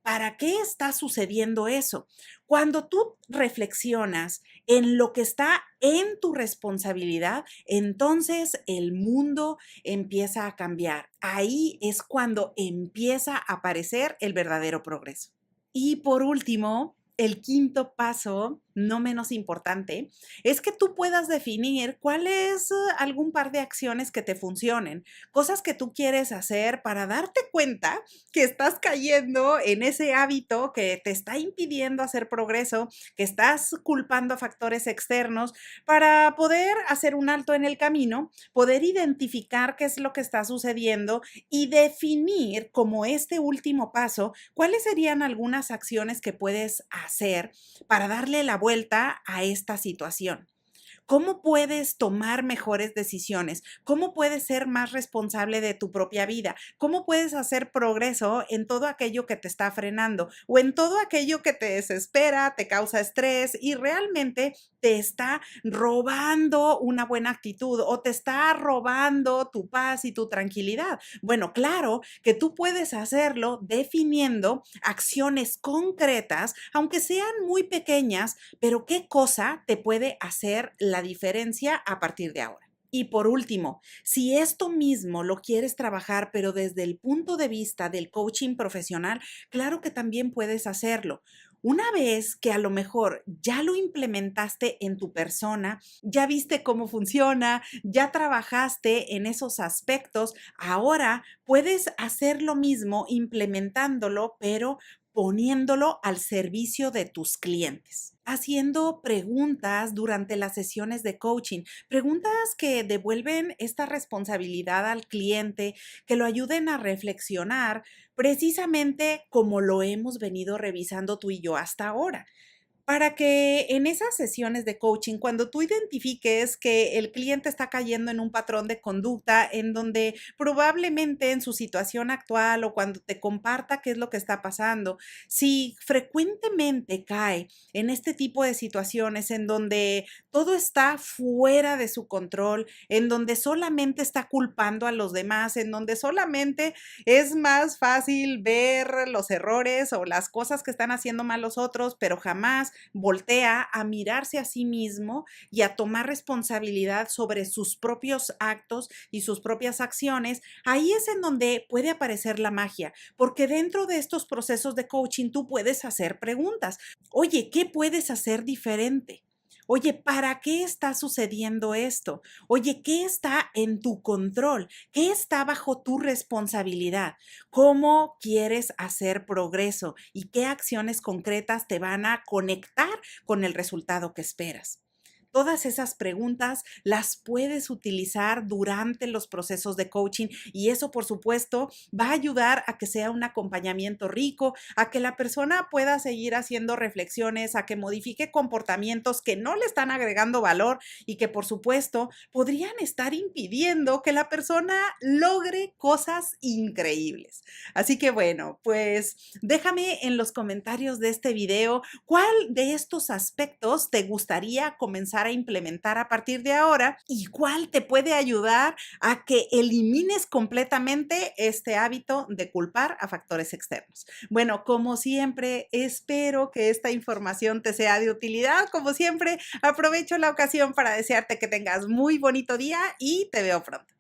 ¿Para qué está sucediendo eso? Cuando tú reflexionas en lo que está en tu responsabilidad, entonces el mundo empieza a cambiar. Ahí es cuando empieza a aparecer el verdadero progreso. Y por último, el quinto paso, no menos importante, es que tú puedas definir cuál es algún par de acciones que te funcionen, cosas que tú quieres hacer para darte cuenta que estás cayendo en ese hábito que te está impidiendo hacer progreso, que estás culpando a factores externos, para poder hacer un alto en el camino, poder identificar qué es lo que está sucediendo y definir como este último paso cuáles serían algunas acciones que puedes hacer para darle la vuelta a esta situación. ¿Cómo puedes tomar mejores decisiones? ¿Cómo puedes ser más responsable de tu propia vida? ¿Cómo puedes hacer progreso en todo aquello que te está frenando o en todo aquello que te desespera, te causa estrés y realmente te está robando una buena actitud o te está robando tu paz y tu tranquilidad? Bueno, claro que tú puedes hacerlo definiendo acciones concretas, aunque sean muy pequeñas, pero ¿qué cosa te puede hacer la diferencia a partir de ahora? Y por último, si esto mismo lo quieres trabajar, pero desde el punto de vista del coaching profesional, claro que también puedes hacerlo. Una vez que a lo mejor ya lo implementaste en tu persona, ya viste cómo funciona, ya trabajaste en esos aspectos, ahora puedes hacer lo mismo implementándolo, pero poniéndolo al servicio de tus clientes, haciendo preguntas durante las sesiones de coaching, preguntas que devuelven esta responsabilidad al cliente, que lo ayuden a reflexionar precisamente como lo hemos venido revisando tú y yo hasta ahora. Para que en esas sesiones de coaching, cuando tú identifiques que el cliente está cayendo en un patrón de conducta en donde probablemente en su situación actual o cuando te comparta qué es lo que está pasando, si frecuentemente cae en este tipo de situaciones en donde todo está fuera de su control, en donde solamente está culpando a los demás, en donde solamente es más fácil ver los errores o las cosas que están haciendo mal los otros, pero jamás voltea a mirarse a sí mismo y a tomar responsabilidad sobre sus propios actos y sus propias acciones, ahí es en donde puede aparecer la magia, porque dentro de estos procesos de coaching tú puedes hacer preguntas. Oye, ¿qué puedes hacer diferente? Oye, ¿para qué está sucediendo esto? Oye, ¿qué está en tu control? ¿Qué está bajo tu responsabilidad? ¿Cómo quieres hacer progreso? ¿Y qué acciones concretas te van a conectar con el resultado que esperas? Todas esas preguntas las puedes utilizar durante los procesos de coaching y eso, por supuesto, va a ayudar a que sea un acompañamiento rico, a que la persona pueda seguir haciendo reflexiones, a que modifique comportamientos que no le están agregando valor y que, por supuesto, podrían estar impidiendo que la persona logre cosas increíbles. Así que bueno, pues déjame en los comentarios de este video cuál de estos aspectos te gustaría comenzar a implementar a partir de ahora y cuál te puede ayudar a que elimines completamente este hábito de culpar a factores externos. Bueno, como siempre, espero que esta información te sea de utilidad. Como siempre, aprovecho la ocasión para desearte que tengas muy bonito día y te veo pronto.